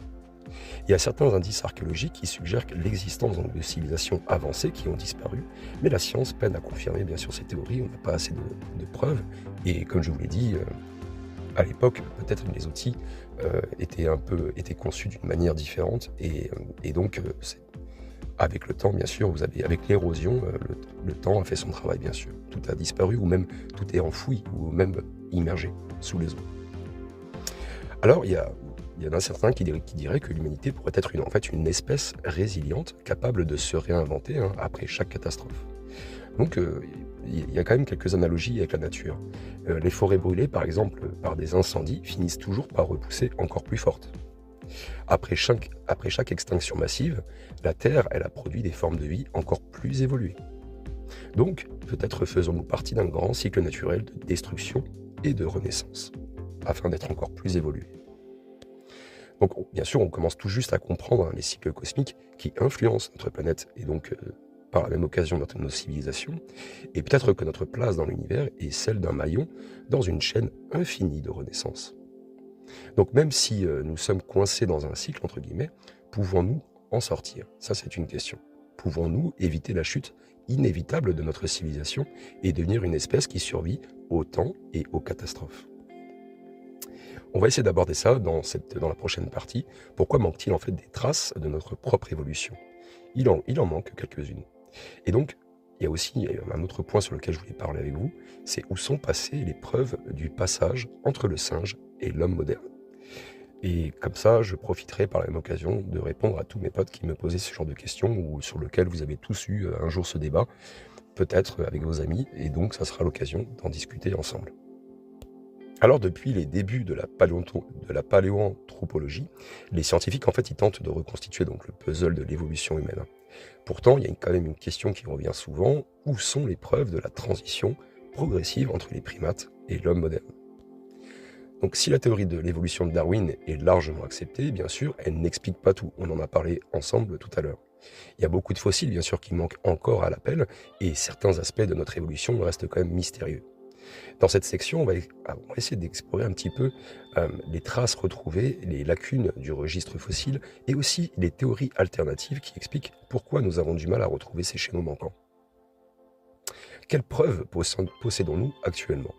Il y a certains indices archéologiques qui suggèrent l'existence de civilisations avancées qui ont disparu, mais la science peine à confirmer bien sûr ces théories, on n'a pas assez de preuves, et comme je vous l'ai dit, à l'époque, peut-être les outils étaient conçus d'une manière différente, et donc avec le temps, bien sûr, avec l'érosion, le temps a fait son travail, bien sûr. Tout a disparu, ou même tout est enfoui, ou même immergé sous les eaux. Alors, il y en a certains qui diraient que l'humanité pourrait être une espèce résiliente, capable de se réinventer après chaque catastrophe. Donc, il y a quand même quelques analogies avec la nature. Les forêts brûlées, par exemple, par des incendies, finissent toujours par repousser encore plus fortes. Après chaque extinction massive, la Terre, elle a produit des formes de vie encore plus évoluées. Donc, peut-être faisons-nous partie d'un grand cycle naturel de destruction et de renaissance, afin d'être encore plus évolués. Donc, bien sûr, on commence tout juste à comprendre les cycles cosmiques qui influencent notre planète et donc, par la même occasion, nos civilisations, et peut-être que notre place dans l'univers est celle d'un maillon dans une chaîne infinie de renaissance. Donc même si nous sommes coincés dans un cycle, entre guillemets, pouvons-nous en sortir? Ça, c'est une question. Pouvons-nous éviter la chute inévitable de notre civilisation et devenir une espèce qui survit au temps et aux catastrophes? On va essayer d'aborder ça dans la prochaine partie. Pourquoi manque-t-il en fait des traces de notre propre évolution? Il en manque quelques-unes. Et donc, il y a aussi un autre point sur lequel je voulais parler avec vous, c'est où sont passées les preuves du passage entre le singe et l'homme moderne. Et comme ça, je profiterai par la même occasion de répondre à tous mes potes qui me posaient ce genre de questions ou sur lequel vous avez tous eu un jour ce débat, peut-être avec vos amis, et donc ça sera l'occasion d'en discuter ensemble. Alors depuis les débuts de la paléoanthropologie, les scientifiques en fait ils tentent de reconstituer donc le puzzle de l'évolution humaine. Pourtant, il y a quand même une question qui revient souvent, où sont les preuves de la transition progressive entre les primates et l'homme moderne? Donc si la théorie de l'évolution de Darwin est largement acceptée, bien sûr, elle n'explique pas tout. On en a parlé ensemble tout à l'heure. Il y a beaucoup de fossiles, bien sûr, qui manquent encore à l'appel, et certains aspects de notre évolution restent quand même mystérieux. Dans cette section, on va essayer d'explorer un petit peu les traces retrouvées, les lacunes du registre fossile, et aussi les théories alternatives qui expliquent pourquoi nous avons du mal à retrouver ces schémas manquants. Quelles preuves possédons-nous actuellement?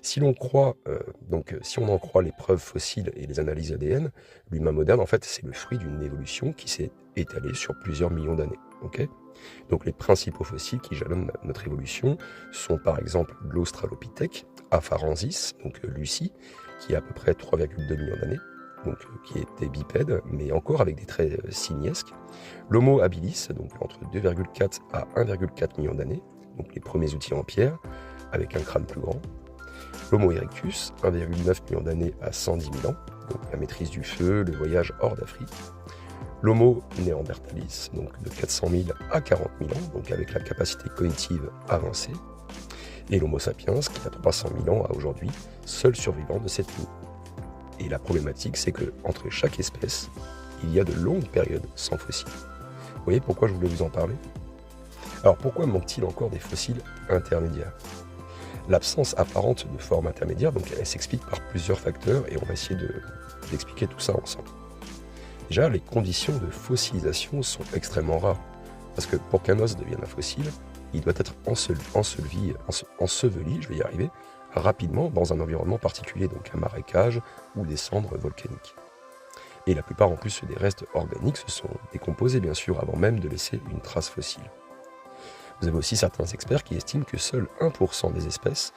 Si on en croit les preuves fossiles et les analyses ADN, l'humain moderne, en fait, c'est le fruit d'une évolution qui s'est étalée sur plusieurs millions d'années. Donc les principaux fossiles qui jalonnent notre évolution sont par exemple l'Australopithèque, Afarensis, donc Lucie, qui a à peu près 3,2 millions d'années, donc, qui était bipède, mais encore avec des traits simiesques. L'Homo habilis, donc entre 2,4 à 1,4 million d'années, donc les premiers outils en pierre, avec un crâne plus grand. L'Homo erectus, 1,9 million d'années à 110 000 ans, donc la maîtrise du feu, le voyage hors d'Afrique. L'Homo néanderthalis, donc de 400 000 à 40 000 ans, donc avec la capacité cognitive avancée. Et l'Homo sapiens, qui a 300 000 ans à aujourd'hui, seul survivant de cette ligne. Et la problématique, c'est qu'entre chaque espèce, il y a de longues périodes sans fossiles. Vous voyez pourquoi je voulais vous en parler? Alors pourquoi manque-t-il encore des fossiles intermédiaires? L'absence apparente de forme intermédiaire, donc elle s'explique par plusieurs facteurs et on va essayer d'expliquer tout ça ensemble. Déjà, les conditions de fossilisation sont extrêmement rares, parce que pour qu'un os devienne un fossile, il doit être enseveli, je vais y arriver, rapidement dans un environnement particulier, donc un marécage ou des cendres volcaniques. Et la plupart en plus des restes organiques se sont décomposés bien sûr avant même de laisser une trace fossile. Vous avez aussi certains experts qui estiment que seul 1% des espèces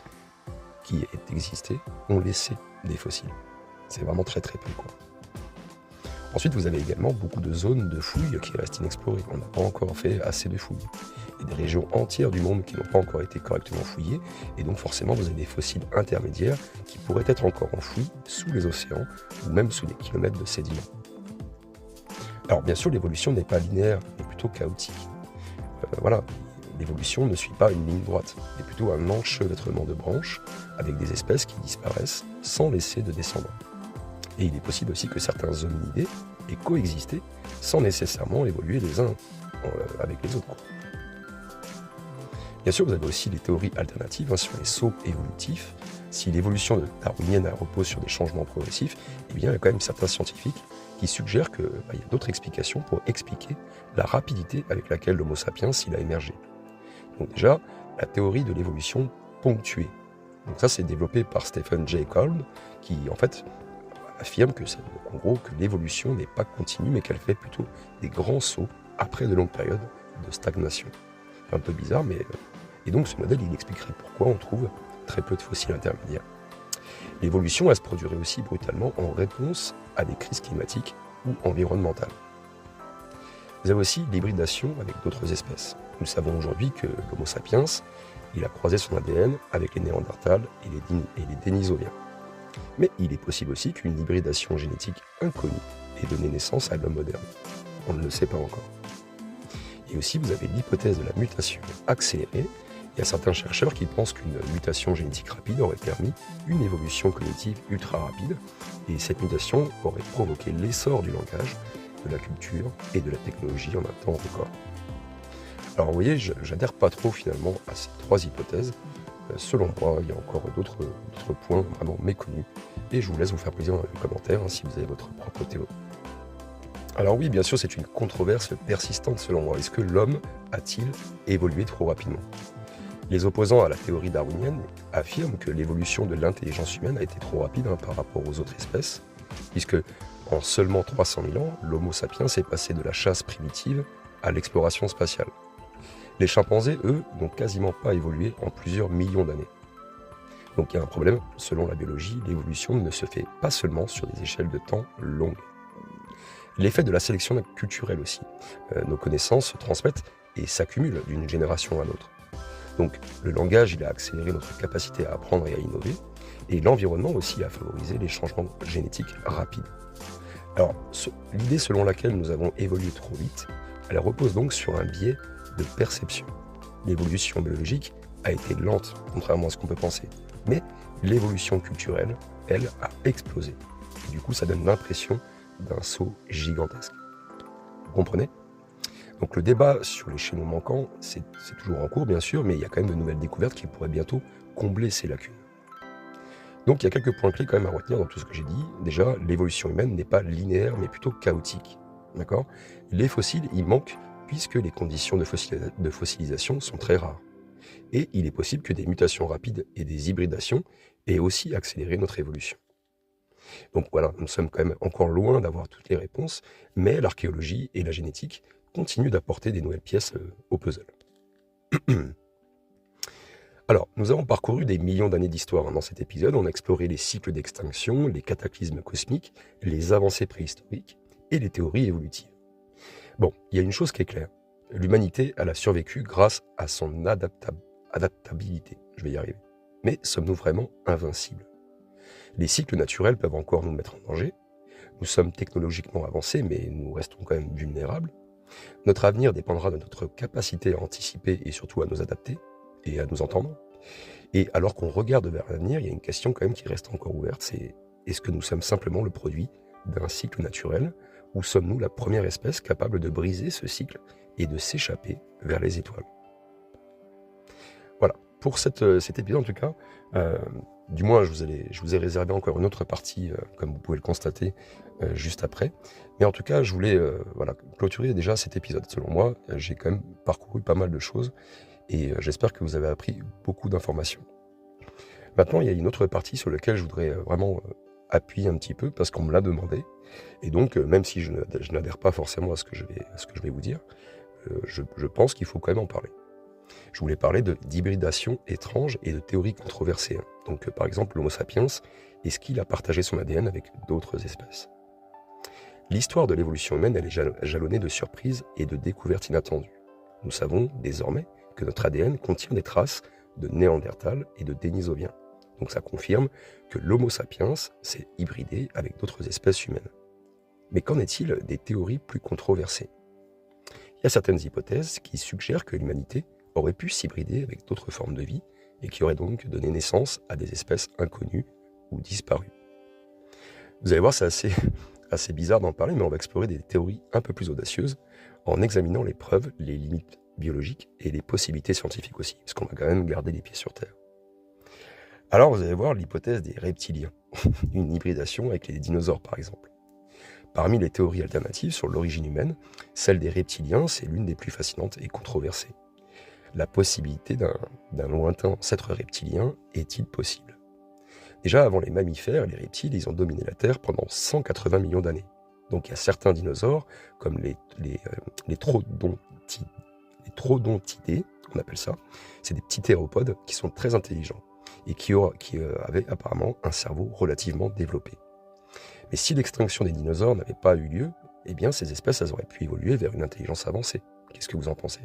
qui aient existé ont laissé des fossiles. C'est vraiment très très peu quoi. Ensuite, vous avez également beaucoup de zones de fouilles qui restent inexplorées. On n'a pas encore fait assez de fouilles. Il y a des régions entières du monde qui n'ont pas encore été correctement fouillées, et donc forcément vous avez des fossiles intermédiaires qui pourraient être encore enfouis sous les océans, ou même sous des kilomètres de sédiments. Alors bien sûr, l'évolution n'est pas linéaire, mais plutôt chaotique. Voilà, l'évolution ne suit pas une ligne droite, mais plutôt un enchevêtrement de branches, avec des espèces qui disparaissent sans laisser de descendants. Et il est possible aussi que certains hominidés aient coexisté sans nécessairement évoluer les uns avec les autres. Bien sûr, vous avez aussi les théories alternatives sur les sauts évolutifs. Si l'évolution darwinienne repose sur des changements progressifs, eh bien, il y a quand même certains scientifiques qui suggèrent qu'il y a d'autres explications pour expliquer la rapidité avec laquelle l'Homo sapiens il a émergé. Donc déjà, la théorie de l'évolution ponctuée. Donc ça, c'est développé par Stephen Jay Gould, qui en fait affirme que l'évolution n'est pas continue, mais qu'elle fait plutôt des grands sauts après de longues périodes de stagnation. Un peu bizarre, mais... Et donc ce modèle, il expliquerait pourquoi on trouve très peu de fossiles intermédiaires. L'évolution, elle se produirait aussi brutalement en réponse à des crises climatiques ou environnementales. Vous avez aussi l'hybridation avec d'autres espèces. Nous savons aujourd'hui que l'Homo sapiens, il a croisé son ADN avec les Néandertals et les Dénisoviens. Mais il est possible aussi qu'une hybridation génétique inconnue ait donné naissance à l'homme moderne. On ne le sait pas encore. Et aussi, vous avez l'hypothèse de la mutation accélérée. Il y a certains chercheurs qui pensent qu'une mutation génétique rapide aurait permis une évolution cognitive ultra rapide, et cette mutation aurait provoqué l'essor du langage, de la culture et de la technologie en un temps record. Alors vous voyez, j'adhère pas trop finalement à ces trois hypothèses. Selon moi, il y a encore d'autres points vraiment méconnus, et je vous laisse vous faire plaisir dans les commentaires si vous avez votre propre théorie. Alors oui, bien sûr, c'est une controverse persistante selon moi. Est-ce que l'homme a-t-il évolué trop rapidement? Les opposants à la théorie darwinienne affirment que l'évolution de l'intelligence humaine a été trop rapide par rapport aux autres espèces, puisque en seulement 300 000 ans, l'Homo sapiens est passé de la chasse primitive à l'exploration spatiale. Les chimpanzés, eux, n'ont quasiment pas évolué en plusieurs millions d'années. Donc il y a un problème, selon la biologie, l'évolution ne se fait pas seulement sur des échelles de temps longues. L'effet de la sélection culturelle aussi. Nos connaissances se transmettent et s'accumulent d'une génération à l'autre. Donc le langage, il a accéléré notre capacité à apprendre et à innover, et l'environnement aussi a favorisé les changements génétiques rapides. Alors, l'idée selon laquelle nous avons évolué trop vite, elle repose donc sur un biais de perception. L'évolution biologique a été lente, contrairement à ce qu'on peut penser. Mais l'évolution culturelle, elle, a explosé. Et du coup, ça donne l'impression d'un saut gigantesque. Vous comprenez? Donc le débat sur les chaînons manquants, c'est toujours en cours bien sûr, mais il y a quand même de nouvelles découvertes qui pourraient bientôt combler ces lacunes. Donc il y a quelques points clés quand même à retenir dans tout ce que j'ai dit. Déjà, l'évolution humaine n'est pas linéaire, mais plutôt chaotique. D'accord? Les fossiles, ils manquent puisque les conditions de fossilisation sont très rares. Et il est possible que des mutations rapides et des hybridations aient aussi accéléré notre évolution. Donc voilà, nous sommes quand même encore loin d'avoir toutes les réponses, mais l'archéologie et la génétique continuent d'apporter des nouvelles pièces au puzzle. Alors, nous avons parcouru des millions d'années d'histoire, hein. Dans cet épisode, on a exploré les cycles d'extinction, les cataclysmes cosmiques, les avancées préhistoriques et les théories évolutives. Bon, il y a une chose qui est claire. L'humanité, elle a survécu grâce à son adaptabilité. Je vais y arriver. Mais sommes-nous vraiment invincibles? Les cycles naturels peuvent encore nous mettre en danger. Nous sommes technologiquement avancés, mais nous restons quand même vulnérables. Notre avenir dépendra de notre capacité à anticiper et surtout à nous adapter et à nous entendre. Et alors qu'on regarde vers l'avenir, il y a une question quand même qui reste encore ouverte, c'est est-ce que nous sommes simplement le produit d'un cycle naturel ou sommes-nous la première espèce capable de briser ce cycle et de s'échapper vers les étoiles? Voilà, pour cet épisode en tout cas, du moins je vous ai réservé encore une autre partie, comme vous pouvez le constater, juste après. Mais en tout cas, je voulais voilà, clôturer déjà cet épisode. Selon moi, j'ai quand même parcouru pas mal de choses et j'espère que vous avez appris beaucoup d'informations. Maintenant, il y a une autre partie sur laquelle je voudrais vraiment appuyer un petit peu parce qu'on me l'a demandé. Et donc, même si je n'adhère pas forcément à ce que je vais vous dire, je pense qu'il faut quand même en parler. Je voulais parler d'hybridation étrange et de théories controversées, hein. Donc, par exemple, l'Homo sapiens, est-ce qu'il a partagé son ADN avec d'autres espèces? L'histoire de l'évolution humaine, elle est jalonnée de surprises et de découvertes inattendues. Nous savons désormais que notre ADN contient des traces de Néandertal et de Dénisovien. Donc ça confirme que l'Homo sapiens s'est hybridé avec d'autres espèces humaines. Mais qu'en est-il des théories plus controversées? Il y a certaines hypothèses qui suggèrent que l'humanité aurait pu s'hybrider avec d'autres formes de vie et qui auraient donc donné naissance à des espèces inconnues ou disparues. Vous allez voir, c'est assez bizarre d'en parler, mais on va explorer des théories un peu plus audacieuses en examinant les preuves, les limites biologiques et les possibilités scientifiques aussi, parce qu'on va quand même garder les pieds sur terre. Alors vous allez voir l'hypothèse des reptiliens, une hybridation avec les dinosaures par exemple. Parmi les théories alternatives sur l'origine humaine, celle des reptiliens, c'est l'une des plus fascinantes et controversées. La possibilité d'un lointain ancêtre reptilien est-il possible? Déjà, avant les mammifères, les reptiles, ils ont dominé la Terre pendant 180 millions d'années. Donc il y a certains dinosaures, comme les trodontidés, on appelle ça, c'est des petits théropodes qui sont très intelligents et qui avaient apparemment un cerveau relativement développé. Mais si l'extinction des dinosaures n'avait pas eu lieu, eh bien ces espèces elles auraient pu évoluer vers une intelligence avancée. Qu'est-ce que vous en pensez?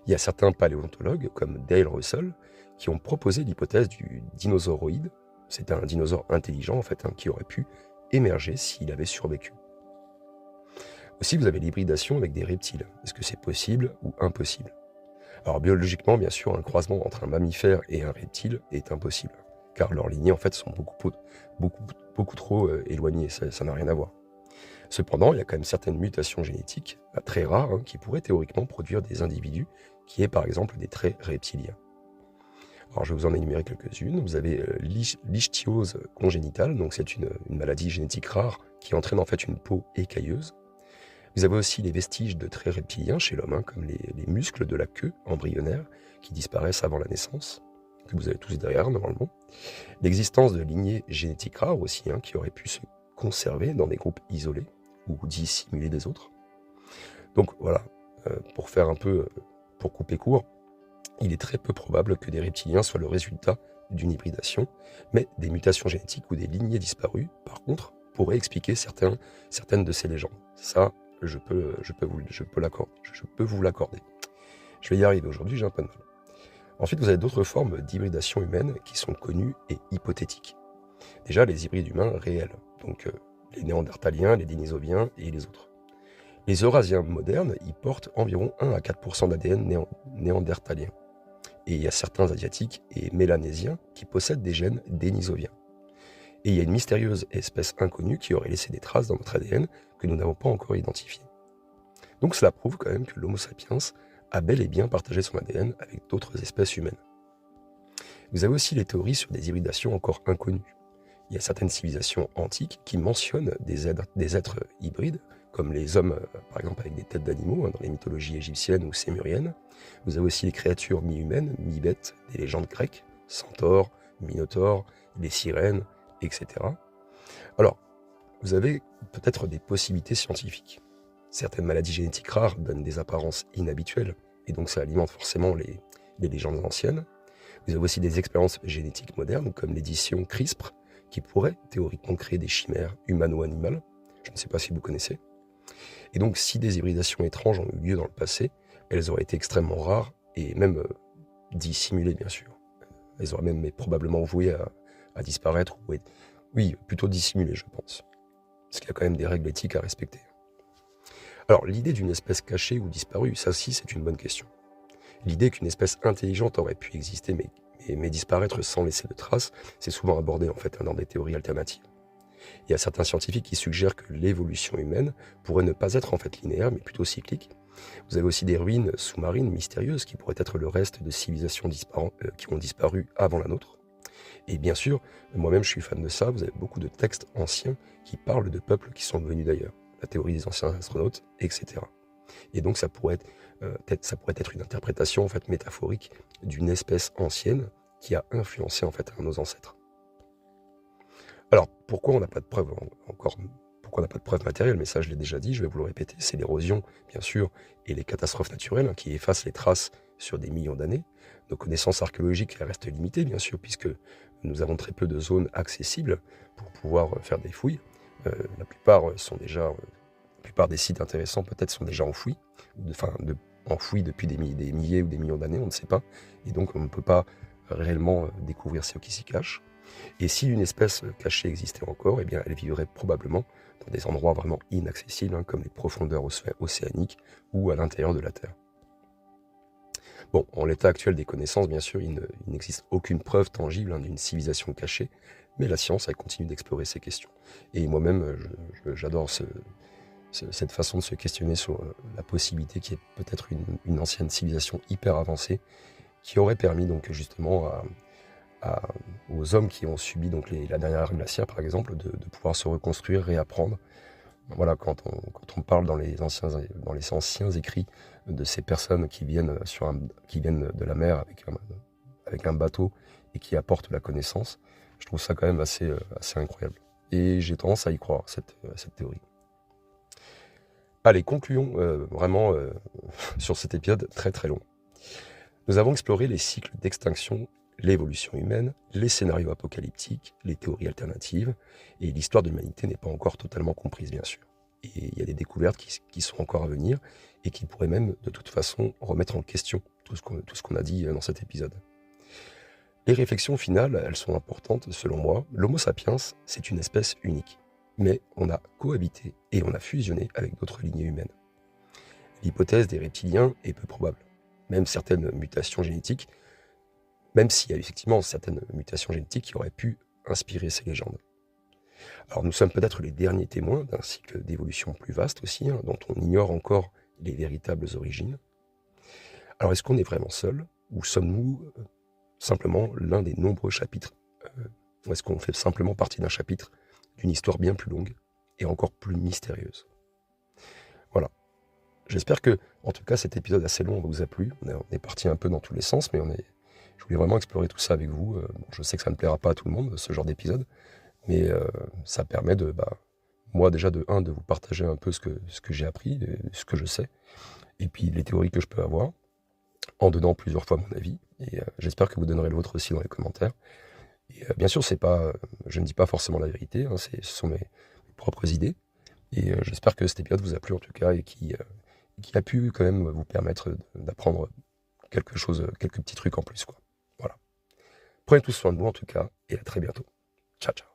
Il y a certains paléontologues, comme Dale Russell, qui ont proposé l'hypothèse du dinosauroïde. C'était un dinosaure intelligent, en fait, hein, qui aurait pu émerger s'il avait survécu. Aussi, vous avez l'hybridation avec des reptiles. Est-ce que c'est possible ou impossible? Alors, biologiquement, bien sûr, un croisement entre un mammifère et un reptile est impossible, car leurs lignées, en fait, sont beaucoup trop éloignées, ça n'a rien à voir. Cependant, il y a quand même certaines mutations génétiques, très rares, hein, qui pourraient théoriquement produire des individus qui aient par exemple des traits reptiliens. Alors je vais vous en énumérer quelques-unes. Vous avez l'ichthyose congénitale, donc c'est une maladie génétique rare qui entraîne en fait une peau écailleuse. Vous avez aussi les vestiges de traits reptiliens chez l'homme, hein, comme les muscles de la queue embryonnaire qui disparaissent avant la naissance, que vous avez tous derrière normalement. L'existence de lignées génétiques rares aussi, hein, qui auraient pu se conserver dans des groupes isolés ou dissimuler des autres. Donc voilà, pour couper court, il est très peu probable que des reptiliens soient le résultat d'une hybridation, mais des mutations génétiques ou des lignées disparues, par contre, pourraient expliquer certaines de ces légendes. Ça, je peux vous l'accorder. Je vais y arriver aujourd'hui, j'ai un peu de mal. Ensuite, vous avez d'autres formes d'hybridation humaine qui sont connues et hypothétiques. Déjà, les hybrides humains réels, donc les néandertaliens, les dénisoviens et les autres. Les eurasiens modernes, ils portent environ 1 à 4% d'ADN néandertalien. Et il y a certains asiatiques et mélanésiens qui possèdent des gènes dénisoviens. Et il y a une mystérieuse espèce inconnue qui aurait laissé des traces dans notre ADN que nous n'avons pas encore identifiées. Donc cela prouve quand même que l'Homo sapiens a bel et bien partagé son ADN avec d'autres espèces humaines. Vous avez aussi les théories sur des hybridations encore inconnues. Il y a certaines civilisations antiques qui mentionnent des êtres hybrides, comme les hommes, par exemple, avec des têtes d'animaux, hein, dans les mythologies égyptiennes ou sémuriennes. Vous avez aussi les créatures mi-humaines, mi-bêtes, des légendes grecques, centaures, minotaures, les sirènes, etc. Alors, vous avez peut-être des possibilités scientifiques. Certaines maladies génétiques rares donnent des apparences inhabituelles, et donc ça alimente forcément les légendes anciennes. Vous avez aussi des expériences génétiques modernes, comme l'édition CRISPR, qui pourrait théoriquement créer des chimères humano-animales. Je ne sais pas si vous connaissez. Et donc, si des hybridations étranges ont eu lieu dans le passé, elles auraient été extrêmement rares et même dissimulées, bien sûr. Elles auraient même probablement voué à disparaître, oui, plutôt dissimulées, je pense. Parce qu'il y a quand même des règles éthiques à respecter. Alors, l'idée d'une espèce cachée ou disparue, ça aussi, c'est une bonne question. L'idée qu'une espèce intelligente aurait pu exister, mais disparaître sans laisser de traces, c'est souvent abordé en fait dans des théories alternatives. Il y a certains scientifiques qui suggèrent que l'évolution humaine pourrait ne pas être en fait linéaire, mais plutôt cyclique. Vous avez aussi des ruines sous-marines mystérieuses qui pourraient être le reste de civilisations qui ont disparu avant la nôtre. Et bien sûr, moi-même je suis fan de ça, vous avez beaucoup de textes anciens qui parlent de peuples qui sont venus d'ailleurs, la théorie des anciens astronautes, etc. Et donc ça pourrait être une interprétation en fait métaphorique d'une espèce ancienne qui a influencé en fait nos ancêtres. Alors pourquoi on n'a pas de preuves pourquoi on n'a pas de preuves matérielles, mais ça je l'ai déjà dit, je vais vous le répéter, c'est l'érosion bien sûr et les catastrophes naturelles qui effacent les traces sur des millions d'années. Nos connaissances archéologiques restent limitées bien sûr puisque nous avons très peu de zones accessibles pour pouvoir faire des fouilles. La plupart des sites intéressants peut-être sont déjà enfouis, enfouis depuis des milliers ou des millions d'années, on ne sait pas, et donc on ne peut pas réellement découvrir ce qui s'y cache. Et si une espèce cachée existait encore, eh bien elle vivrait probablement dans des endroits vraiment inaccessibles, comme les profondeurs océaniques ou à l'intérieur de la Terre. Bon, en l'état actuel des connaissances, bien sûr, il n'existe aucune preuve tangible d'une civilisation cachée, mais la science, elle continue d'explorer ces questions. Et moi-même, j'adore cette façon de se questionner sur la possibilité qu'il y ait peut-être une ancienne civilisation hyper avancée qui aurait permis donc justement aux hommes qui ont subi donc la dernière ère glaciaire par exemple de pouvoir se reconstruire, réapprendre. Voilà, quand on parle dans les anciens écrits de ces personnes qui viennent de la mer avec un bateau et qui apportent la connaissance, je trouve ça quand même assez incroyable. Et j'ai tendance à y croire, cette théorie. Allez, concluons vraiment sur cet épisode très très long. Nous avons exploré les cycles d'extinction, l'évolution humaine, les scénarios apocalyptiques, les théories alternatives, et l'histoire de l'humanité n'est pas encore totalement comprise, bien sûr. Et il y a des découvertes qui sont encore à venir, et qui pourraient même, de toute façon, remettre en question tout ce qu'on a dit dans cet épisode. Les réflexions finales, elles sont importantes, selon moi. L'Homo sapiens, c'est une espèce unique. Mais on a cohabité et on a fusionné avec d'autres lignées humaines. L'hypothèse des reptiliens est peu probable. Même s'il y a effectivement certaines mutations génétiques qui auraient pu inspirer ces légendes. Alors nous sommes peut-être les derniers témoins d'un cycle d'évolution plus vaste aussi, dont on ignore encore les véritables origines. Alors est-ce qu'on est vraiment seul, ou sommes-nous simplement l'un des nombreux chapitres ou est-ce qu'on fait simplement partie d'un chapitre d'une histoire bien plus longue et encore plus mystérieuse? Voilà. J'espère que, en tout cas, cet épisode assez long vous a plu. On est parti un peu dans tous les sens, mais je voulais vraiment explorer tout ça avec vous. Je sais que ça ne plaira pas à tout le monde, ce genre d'épisode, mais ça permet moi déjà de vous partager un peu ce que j'ai appris, ce que je sais, et puis les théories que je peux avoir, en donnant plusieurs fois mon avis, et j'espère que vous donnerez le vôtre aussi dans les commentaires. Et bien sûr, je ne dis pas forcément la vérité, ce sont mes propres idées, et j'espère que cet épisode vous a plu en tout cas, et qui a pu quand même vous permettre d'apprendre quelques petits trucs en plus, quoi. Voilà. Prenez tous soin de vous en tout cas, et à très bientôt. Ciao, ciao.